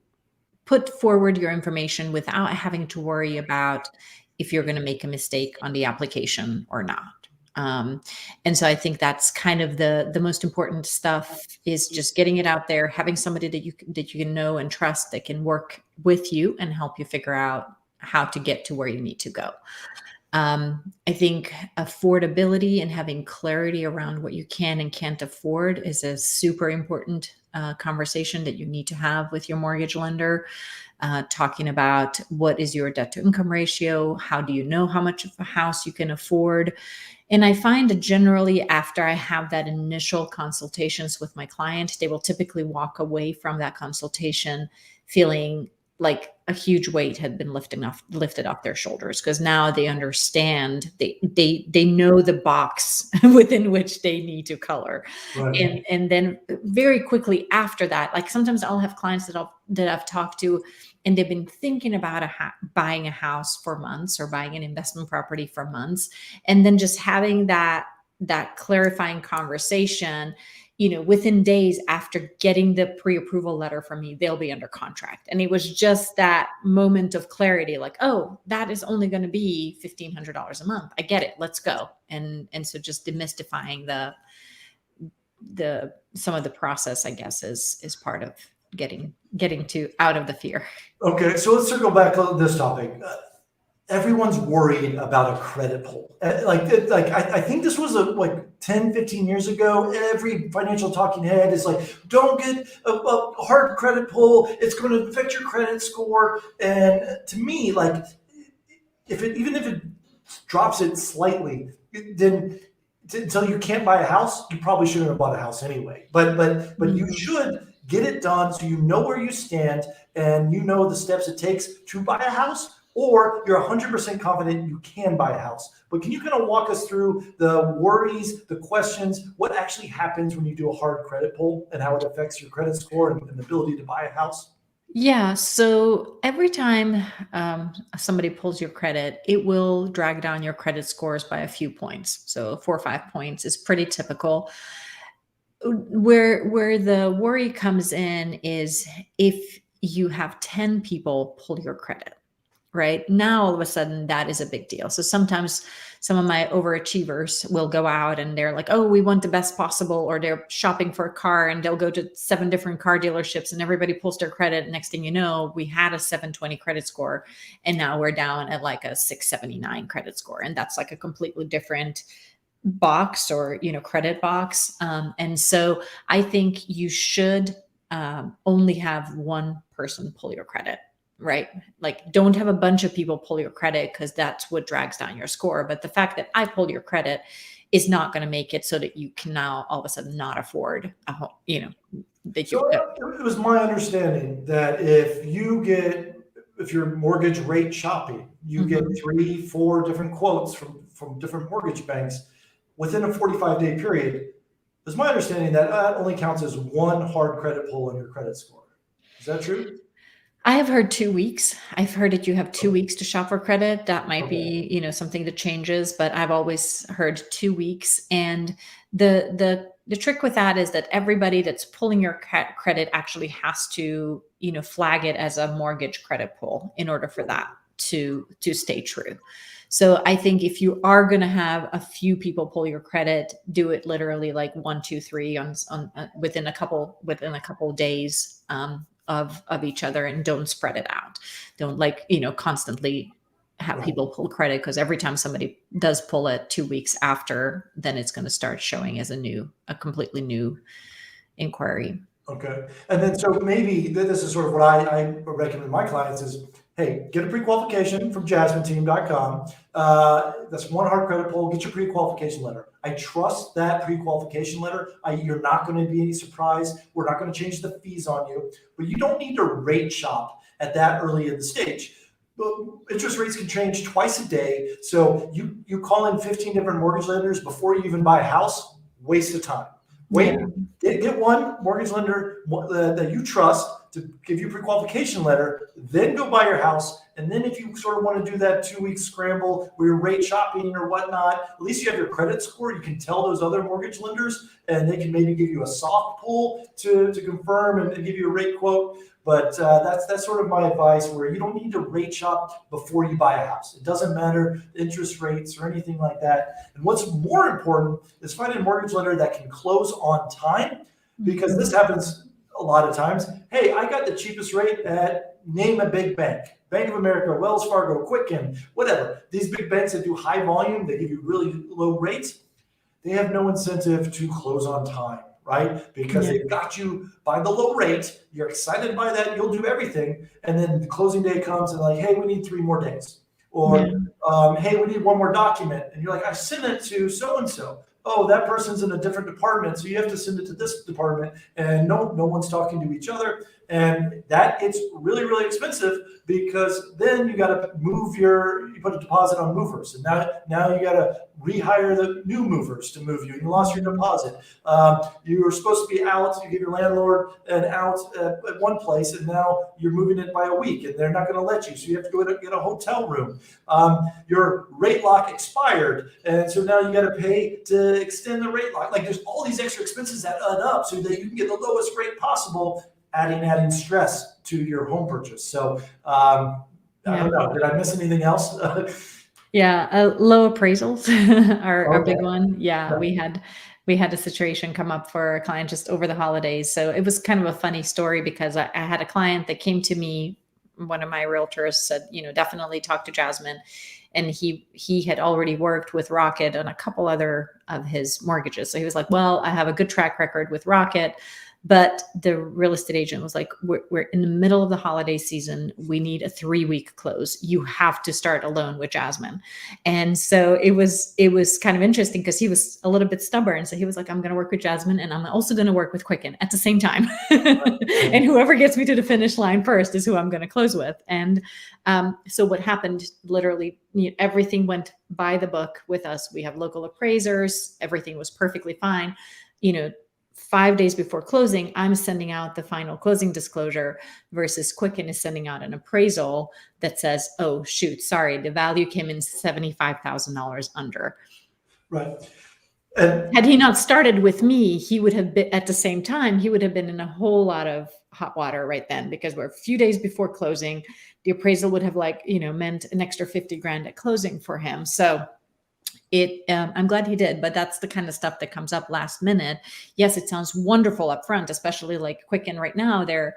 put forward your information without having to worry about if you're going to make a mistake on the application or not. And so I think that's kind of the most important stuff, is just getting it out there, having somebody that you can know and trust that can work with you and help you figure out how to get to where you need to go. I think affordability and having clarity around what you can and can't afford is a super important conversation that you need to have with your mortgage lender. Talking about what is your debt to income ratio? How do you know how much of a house you can afford? And I find that generally after I have that initial consultations with my client, they will typically walk away from that consultation feeling like a huge weight had been lifted off their shoulders, because now they understand, they know the box within which they need to color. Right. And then very quickly after that, like sometimes I'll have clients that I've talked to, and they've been thinking about buying a house for months or buying an investment property for months, and then just having that clarifying conversation, within days after getting the pre-approval letter from me, they'll be under contract. And it was just that moment of clarity, like, oh, that is only going to be $1,500 a month. I get it. Let's go. And so just demystifying the some of the process, I guess, is part of getting to out of the fear. Okay, so let's circle back to this topic. Everyone's worried about a credit pull. I think this was like 10, 15 years ago. Every financial talking head is like, don't get a hard credit pull. It's going to affect your credit score. And to me, like, even if it drops it slightly, then until you can't buy a house, you probably shouldn't have bought a house anyway. But you should get it done so you know where you stand and you know the steps it takes to buy a house, or you're 100% confident you can buy a house. But can you kind of walk us through the worries, the questions, what actually happens when you do a hard credit pull and how it affects your credit score and the ability to buy a house? Yeah. So every time somebody pulls your credit, it will drag down your credit scores by a few points. So 4 or 5 points is pretty typical. Where the worry comes in is if you have 10 people pull your credit. Right now, all of a sudden, that is a big deal. So sometimes some of my overachievers will go out and they're like, oh, we want the best possible, or they're shopping for a car and they'll go to 7 different car dealerships and everybody pulls their credit. Next thing you know, we had a 720 credit score and now we're down at like a 679 credit score. And that's like a completely different box or, credit box. And so I think you should only have one person pull your credit. Right? Like, don't have a bunch of people pull your credit, because that's what drags down your score. But the fact that I pulled your credit is not going to make it so that you can now all of a sudden not afford a home, So it was my understanding that if you're mortgage rate shopping, you get 3, 4 different quotes from different mortgage banks within a 45-day period. It was my understanding that only counts as one hard credit pull on your credit score. Is that true? I have heard 2 weeks. I've heard that you have 2 weeks to shop for credit. That might be, something that changes, but I've always heard 2 weeks. And the trick with that is that everybody that's pulling your credit actually has to, flag it as a mortgage credit pull in order for that to stay true. So I think if you are going to have a few people pull your credit, do it literally like 1, 2, 3 on within a couple days of each other, and don't spread it out. Don't constantly have people pull credit, because every time somebody does pull it 2 weeks after, then it's going to start showing as a completely new inquiry. Okay. And then, so maybe this is sort of what I recommend my clients is, hey, get a pre-qualification from jasmineteam.com. That's one hard credit pull. Get your pre-qualification letter. I trust that pre-qualification letter. You're not going to be any surprise. We're not going to change the fees on you, but you don't need to rate shop at that early in the stage. Interest rates can change twice a day. So you call in 15 different mortgage lenders before you even buy a house, waste of time. Wait, get one mortgage lender that you trust to give you a pre-qualification letter, then go buy your house. And then if you sort of want to do that 2-week scramble where you're rate shopping or whatnot, at least you have your credit score. You can tell those other mortgage lenders, and they can maybe give you a soft pull to confirm and give you a rate quote. But that's sort of my advice, where you don't need to rate shop before you buy a house. It doesn't matter interest rates or anything like that. And what's more important is finding a mortgage lender that can close on time, because this happens a lot of times. Hey, I got the cheapest rate at name a big bank. Bank of America, Wells Fargo, Quicken, whatever. These big banks that do high volume, they give you really low rates. They have no incentive to close on time, right? Because they've got you by the low rate. You're excited by that. You'll do everything. And then the closing day comes and like, hey, we need 3 more days. Or, hey, we need 1 more document. And you're like, I sent it to so-and-so. Oh, that person's in a different department, so you have to send it to this department, and no one's talking to each other, and that gets really, really expensive because then you got to you put a deposit on movers, and now you got to rehire the new movers to move you. You lost your deposit. You were supposed to be out. You give your landlord an out at one place, and now you're moving it by a week, and they're not going to let you, so you have to go get a hotel room. Your rate lock expired, and so now you got to pay to extend the rate lock. Like there's all these extra expenses that add up so that you can get the lowest rate possible, adding stress to your home purchase. So I don't know. Did I miss anything else? Low appraisals are a big one. We had a situation come up for a client just over the holidays. So it was kind of a funny story because I had a client that came to me. One of my realtors said, definitely talk to Jasmine. And he had already worked with Rocket on a couple other of his mortgages. So he was like, well, I have a good track record with Rocket. But the real estate agent was like, we're in the middle of the holiday season. We need a 3-week close. You have to start a loan with Jasmine. And so it was kind of interesting because he was a little bit stubborn. So he was like, I'm going to work with Jasmine and I'm also going to work with Quicken at the same time. And whoever gets me to the finish line first is who I'm going to close with. And so what happened, literally, everything went by the book with us. We have local appraisers. Everything was perfectly fine. 5 days before closing, I'm sending out the final closing disclosure versus Quicken is sending out an appraisal that says, oh, shoot, sorry, the value came in $75,000 under. Right. Had he not started with me, he would have been at the same time, he would have been in a whole lot of hot water right then because we're a few days before closing. The appraisal would have meant an extra 50 grand at closing for him. So I'm glad he did, but that's the kind of stuff that comes up last minute. Yes, it sounds wonderful up front, especially like Quicken right now. They're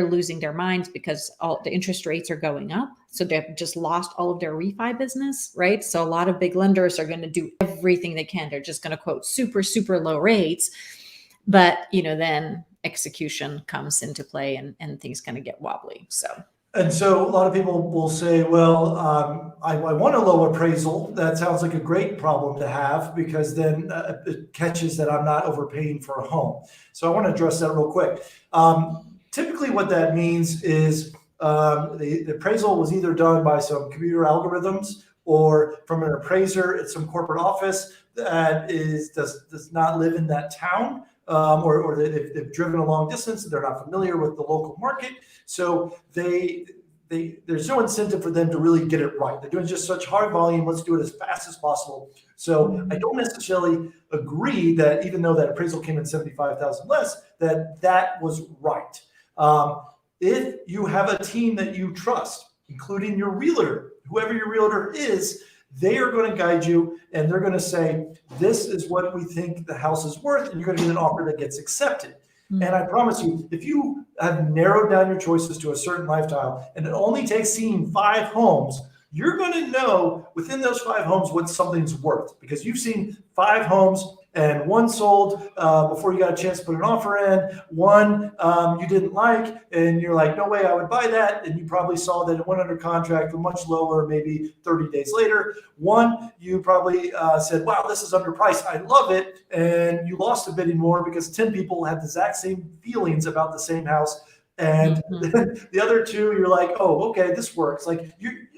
losing their minds because all the interest rates are going up. So they've just lost all of their refi business, right? So a lot of big lenders are going to do everything they can. They're just going to quote super, super low rates. But, then execution comes into play and things kind of get wobbly. And so a lot of people will say, well, I want a low appraisal. That sounds like a great problem to have because then it catches that I'm not overpaying for a home. So I want to address that real quick. Typically what that means is the appraisal was either done by some computer algorithms or from an appraiser at some corporate office that does not live in that town. Or they've driven a long distance and they're not familiar with the local market. So there's no incentive for them to really get it right. They're doing just such hard volume. Let's do it as fast as possible. So I don't necessarily agree that even though that appraisal came in 75,000 less, that was right. If you have a team that you trust, including your realtor, whoever your realtor is, they are going to guide you and they're going to say, this is what we think the house is worth. And you're going to get an offer that gets accepted. Mm-hmm. And I promise you, if you have narrowed down your choices to a certain lifestyle and it only takes seeing 5 homes, you're going to know within those 5 homes what something's worth because you've seen 5 homes and 1 sold before you got a chance to put an offer in. 1 you didn't like, and you're like, no way I would buy that. And you probably saw that it went under contract for much lower, maybe 30 days later. 1 you probably said, wow, this is underpriced. I love it. And you lost a bidding war because 10 people had the exact same feelings about the same house. And the other 2, you're like, oh, okay, this works. Like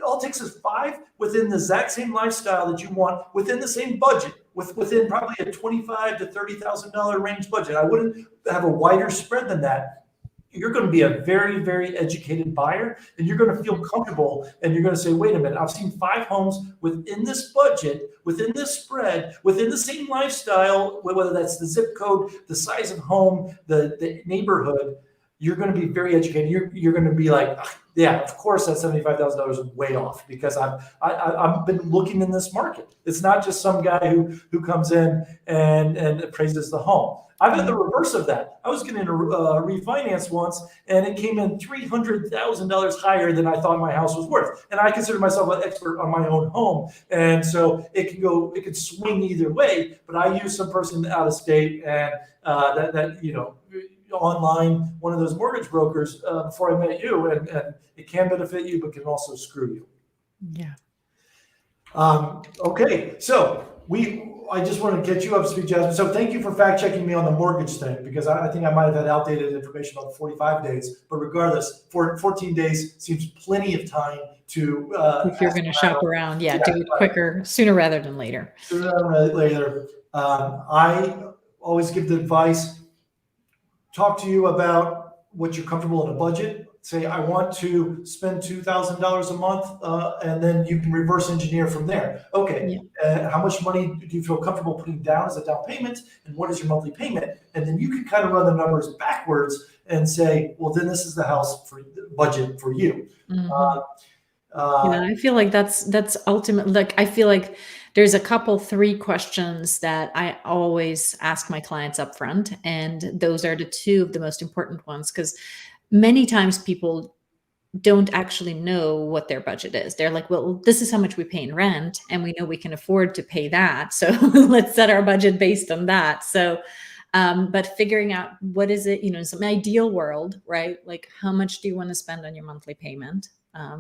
all it takes is 5 within the exact same lifestyle that you want within the same budget, within probably a $25,000 to $30,000 range budget. I wouldn't have a wider spread than that. You're going to be a very, very educated buyer and you're going to feel comfortable and you're going to say, wait a minute, I've seen 5 homes within this budget, within this spread, within the same lifestyle, whether that's the zip code, the size of home, the neighborhood. you're going to be very educated. You're going to be like, yeah, of course that $75,000 is way off because I've been looking in this market. It's not just some guy who comes in and appraises the home. I've had the reverse of that. I was getting a refinance once, and it came in $300,000 higher than I thought my house was worth. And I consider myself an expert on my own home, and so it can swing either way. But I use some person out of state, and online, one of those mortgage brokers before I met you, and it can benefit you, but can also screw you. Yeah. Okay, so I just want to get you up to speed, Jasmine. So thank you for fact checking me on the mortgage thing, because I think I might have had outdated information on 45 days. But regardless, 14 days seems plenty of time to. If you're going to shop around, do it quicker, sooner rather than later. Sooner rather than later. I always give the advice: talk to you about what you're comfortable in a budget. Say, I want to spend $2,000 a month, and then you can reverse engineer from there. Okay, how much money do you feel comfortable putting down as a down payment, and what is your monthly payment? And then you can kind of run the numbers backwards and say, well, then this is the house for budget for you. Mm-hmm. I feel like that's ultimate. Like, I feel like there's a couple, 3 questions that I always ask my clients up front, and those are the 2 of the most important ones, because many times people don't actually know what their budget is. They're like, well, this is how much we pay in rent, and we know we can afford to pay that. So let's set our budget based on that. So, but figuring out what is it, in some ideal world, right? Like, how much do you want to spend on your monthly payment?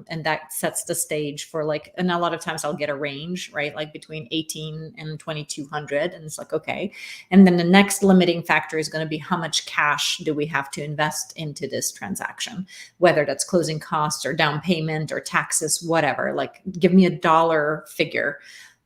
And that sets the stage for and a lot of times I'll get a range, right? Like between 18 and 2,200. And it's like, okay. And then the next limiting factor is going to be how much cash do we have to invest into this transaction, whether that's closing costs or down payment or taxes, whatever. Like, give me a dollar figure.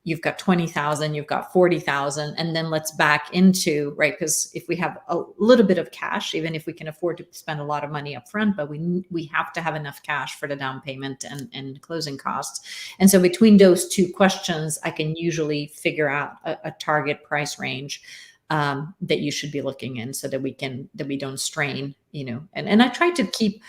You've got 20,000, you've got 40,000, and then let's back into, right? Because if we have a little bit of cash, even if we can afford to spend a lot of money up front, but we have to have enough cash for the down payment and closing costs. And so between those 2 questions, I can usually figure out a target price range that you should be looking in, so that we don't strain, and I try to keep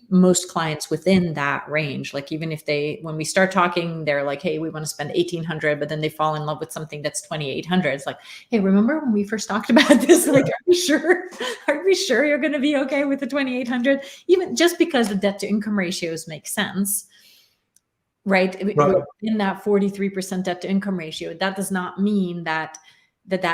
most clients within that range. Like, even if when we start talking, they're like, hey, we want to spend 1,800, but then they fall in love with something that's 2,800. It's like, hey, remember when we first talked about this? Like, are we sure you're going to be okay with the 2,800? Even just because the debt to income ratios make sense. Right. In that 43% debt to income ratio, that does not mean that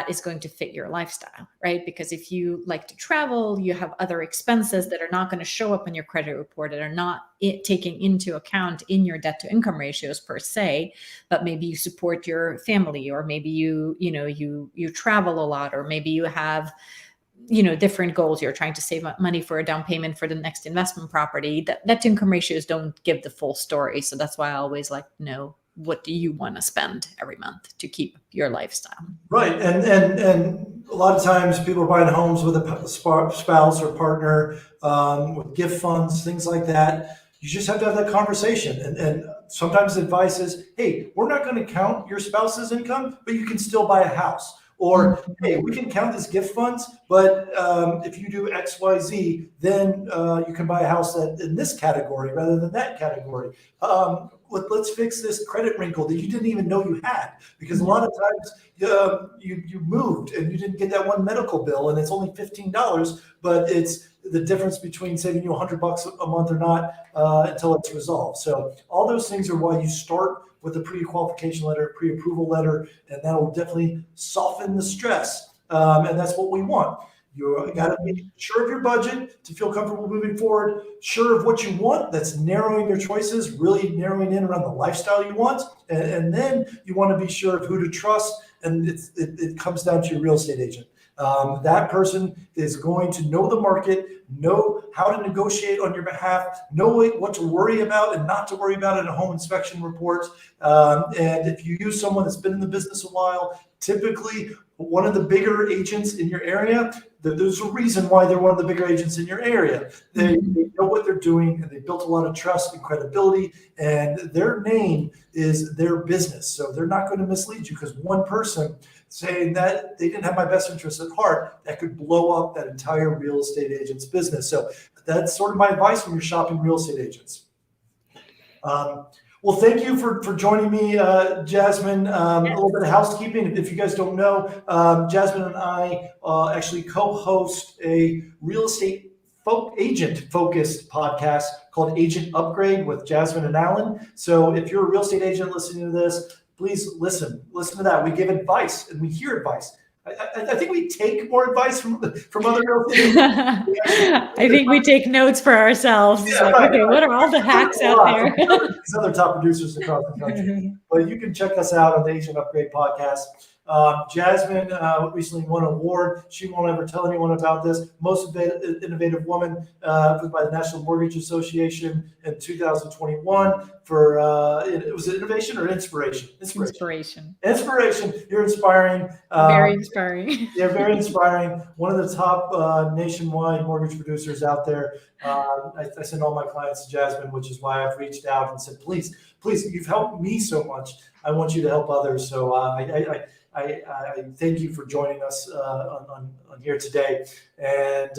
is going to fit your lifestyle, right? Because if you like to travel, you have other expenses that are not going to show up on your credit report, that are not taking into account in your debt to income ratios per se, but maybe you support your family, or maybe you travel a lot, or maybe you have different goals. You're trying to save money for a down payment for the next investment property. That to income ratios don't give the full story. So that's why I always like to know, what do you want to spend every month to keep your lifestyle? Right. And a lot of times people are buying homes with a spouse or partner, with gift funds, things like that. You just have to have that conversation. And sometimes the advice is, hey, we're not going to count your spouse's income, but you can still buy a house. Or, hey, we can count as gift funds, but if you do X, Y, Z, then you can buy a house in this category rather than that category. Let's fix this credit wrinkle that you didn't even know you had, because a lot of times you moved and you didn't get that one medical bill, and it's only $15, but it's the difference between saving you $100 a month or not until it's resolved. So all those things are why you start with a pre-qualification letter, pre-approval letter, and that will definitely soften the stress. And that's what we want. You got to be sure of your budget to feel comfortable moving forward, sure of what you want. That's narrowing your choices, really narrowing in around the lifestyle you want. And then you want to be sure of who to trust. And it comes down to your real estate agent. That person is going to know the market, know how to negotiate on your behalf, know what to worry about and not to worry about in a home inspection report. And if you use someone that's been in the business a while, typically one of the bigger agents in your area, there's a reason why they're one of the bigger agents in your area. They know what they're doing, and they built a lot of trust and credibility, and their name is their business. So they're not going to mislead you, because one person saying that they didn't have my best interest at heart, that could blow up that entire real estate agent's business. So that's sort of my advice when you're shopping real estate agents. Well, thank you for joining me, Jasmine. A little bit of housekeeping. If you guys don't know, Jasmine and I actually co-host a real estate agent-focused podcast called Agent Upgrade with Jasmine and Alan. So if you're a real estate agent listening to this, please listen to that. We give advice and we hear advice. I think we take more advice from other real estate agents. I think we take notes for ourselves. Yeah, right. Okay, what are all the hacks out there? These other top producers across the country. But you can check us out on the Agent Upgrade podcast. Jasmine recently won an award. She won't ever tell anyone about this. Most innovative woman by the National Mortgage Association in 2021 for it was innovation or inspiration? Inspiration. You're inspiring. Very inspiring. Yeah, very inspiring. One of the top nationwide mortgage producers out there. I send all my clients to Jasmine, which is why I've reached out and said, please, you've helped me so much. I want you to help others. So I thank you for joining us on here today. And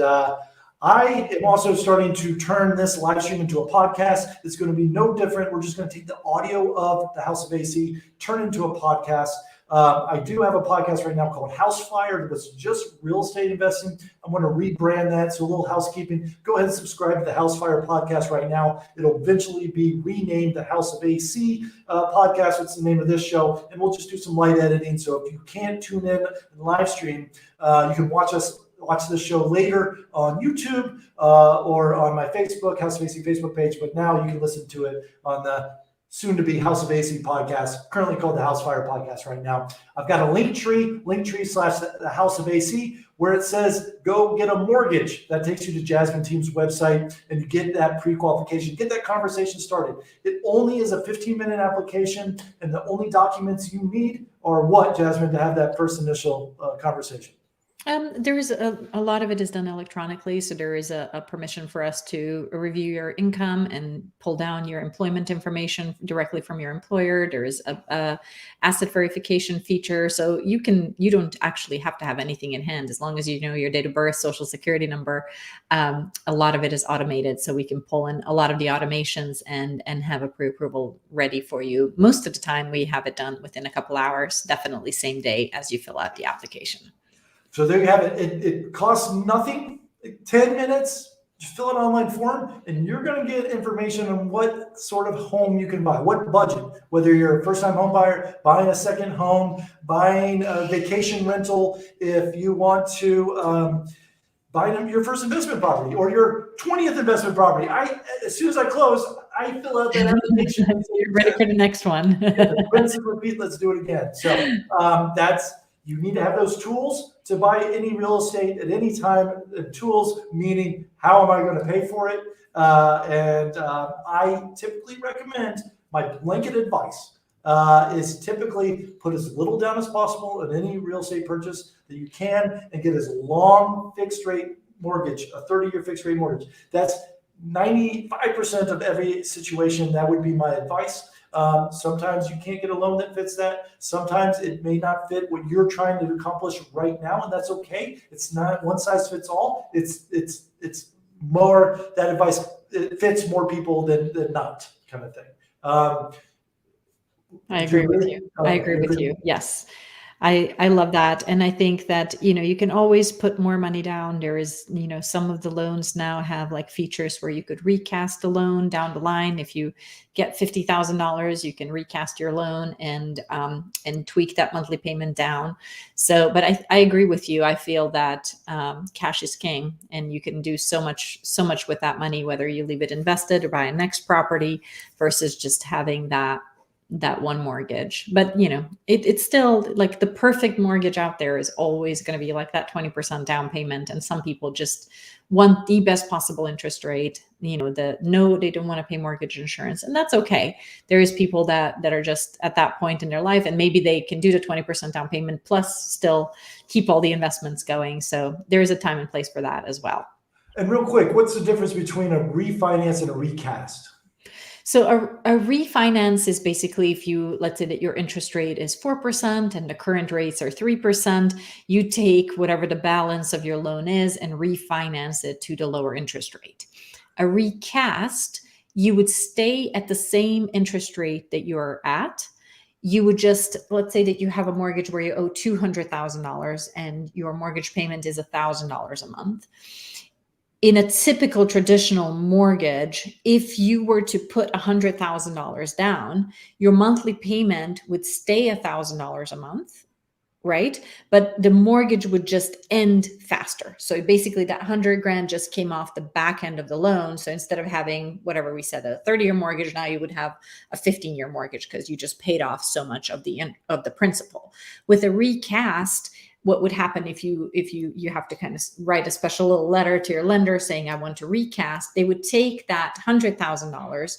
I am also starting to turn this live stream into a podcast. It's going to be no different. We're just going to take the audio of the House of AC, turn it into a podcast. I do have a podcast right now called House Fire. That's just real estate investing. I'm going to rebrand that. So a little housekeeping. Go ahead and subscribe to the House Fire podcast right now. It'll eventually be renamed the House of AC podcast. That's the name of this show. And we'll just do some light editing. So if you can't tune in and live stream, you can watch this show later on YouTube or on my Facebook, House of AC Facebook page. But now you can listen to it on the soon-to-be House of AC podcast, currently called the House Fire podcast right now. I've got a linktree / the House of AC, where it says, go get a mortgage. That takes you to Jasmine Team's website, and you get that pre-qualification, get that conversation started. It only is a 15-minute application, and the only documents you need are what, Jasmine, to have that first initial conversation? There is a lot of it is done electronically. So there is a permission for us to review your income and pull down your employment information directly from your employer. There is a asset verification feature. So you don't actually have to have anything in hand as long as you know your date of birth, social security number. A lot of it is automated. So we can pull in a lot of the automations and have a pre-approval ready for you. Most of the time we have it done within a couple hours, definitely same day as you fill out the application. So there you have it. It costs nothing, 10 minutes, just fill an online form, and you're going to get information on what sort of home you can buy, what budget, whether you're a first-time home buyer, buying a second home, buying a vacation rental, if you want to buy your first investment property or your 20th investment property. As soon as I close, I fill out that application. You're ready for the next one. Rinse and repeat, let's do it again. So you need to have those tools to buy any real estate at any time. Tools meaning, how am I going to pay for it? I typically recommend, my blanket advice is typically put as little down as possible in any real estate purchase that you can, and get as long fixed rate mortgage, a 30-year fixed rate mortgage. That's 95% of every situation. That would be my advice. Sometimes you can't get a loan that fits that. Sometimes it may not fit what you're trying to accomplish right now, and that's okay. It's not one size fits all. It's more, that advice, it fits more people than not, kind of thing. I agree with you. I agree with you. Yes. I love that. And I think that, you can always put more money down. There is, some of the loans now have like features where you could recast the loan down the line. If you get $50,000, you can recast your loan and tweak that monthly payment down. So, but I agree with you. I feel that cash is king, and you can do so much with that money, whether you leave it invested or buy a next property versus just having that that one mortgage. But it's still like the perfect mortgage out there is always going to be like that 20% down payment. And some people just want the best possible interest rate. They don't want to pay mortgage insurance, and that's okay. There is people that are just at that point in their life, and maybe they can do the 20% down payment plus still keep all the investments going. So there is a time and place for that as well. And real quick, what's the difference between a refinance and a recast? So a refinance is basically let's say that your interest rate is 4% and the current rates are 3%, you take whatever the balance of your loan is and refinance it to the lower interest rate. A recast, you would stay at the same interest rate that you're at. You would just, let's say that you have a mortgage where you owe $200,000 and your mortgage payment is $1,000 a month. In a typical traditional mortgage, if you were to put $100,000 down, your monthly payment would stay $1,000 a month, right? But the mortgage would just end faster. So basically that 100 grand just came off the back end of the loan. So instead of having whatever we said, a 30-year mortgage, now you would have a 15-year mortgage because you just paid off so much of the principal. With a recast, what would happen if you have to kind of write a special little letter to your lender saying, I want to recast, they would take that $100,000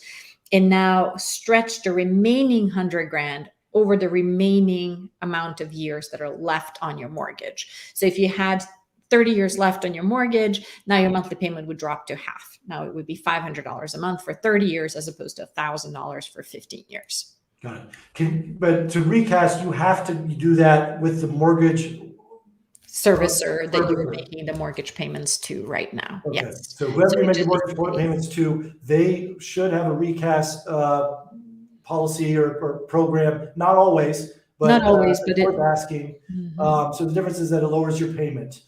and now stretch the remaining 100 grand over the remaining amount of years that are left on your mortgage. So if you had 30 years left on your mortgage, now your monthly payment would drop to half. Now it would be $500 a month for 30 years as opposed to $1,000 for 15 years. Got it. But to recast, you have to do that with the mortgage servicer that you're making the mortgage payments to right now. Okay. Yes. So whoever you make the mortgage payments to, they should have a recast policy or program. Not always, but not always, but worth asking. So the difference is that it lowers your payment.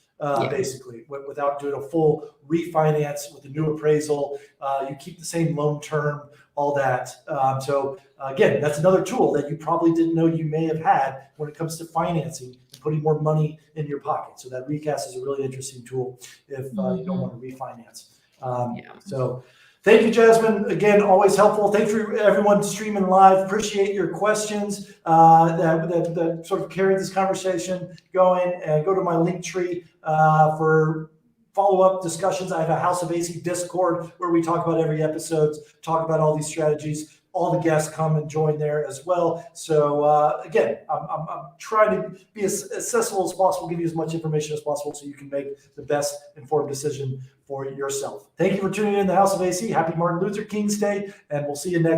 Basically, without doing a full refinance with a new appraisal, you keep the same loan term, all that. So again, that's another tool that you probably didn't know you may have had when it comes to financing and putting more money in your pocket. So that recast is a really interesting tool if you don't want to refinance. So thank you, Jasmine. Again, always helpful. Thanks for everyone streaming live. Appreciate your questions that sort of carried this conversation going. And go to my link tree for follow-up discussions. I have a House of AC Discord where we talk about every episode, talk about all these strategies. All the guests come and join there as well. So again, I'm trying to be as accessible as possible, give you as much information as possible so you can make the best informed decision for yourself. Thank you for tuning in to the House of AC. Happy Martin Luther King's Day, and we'll see you next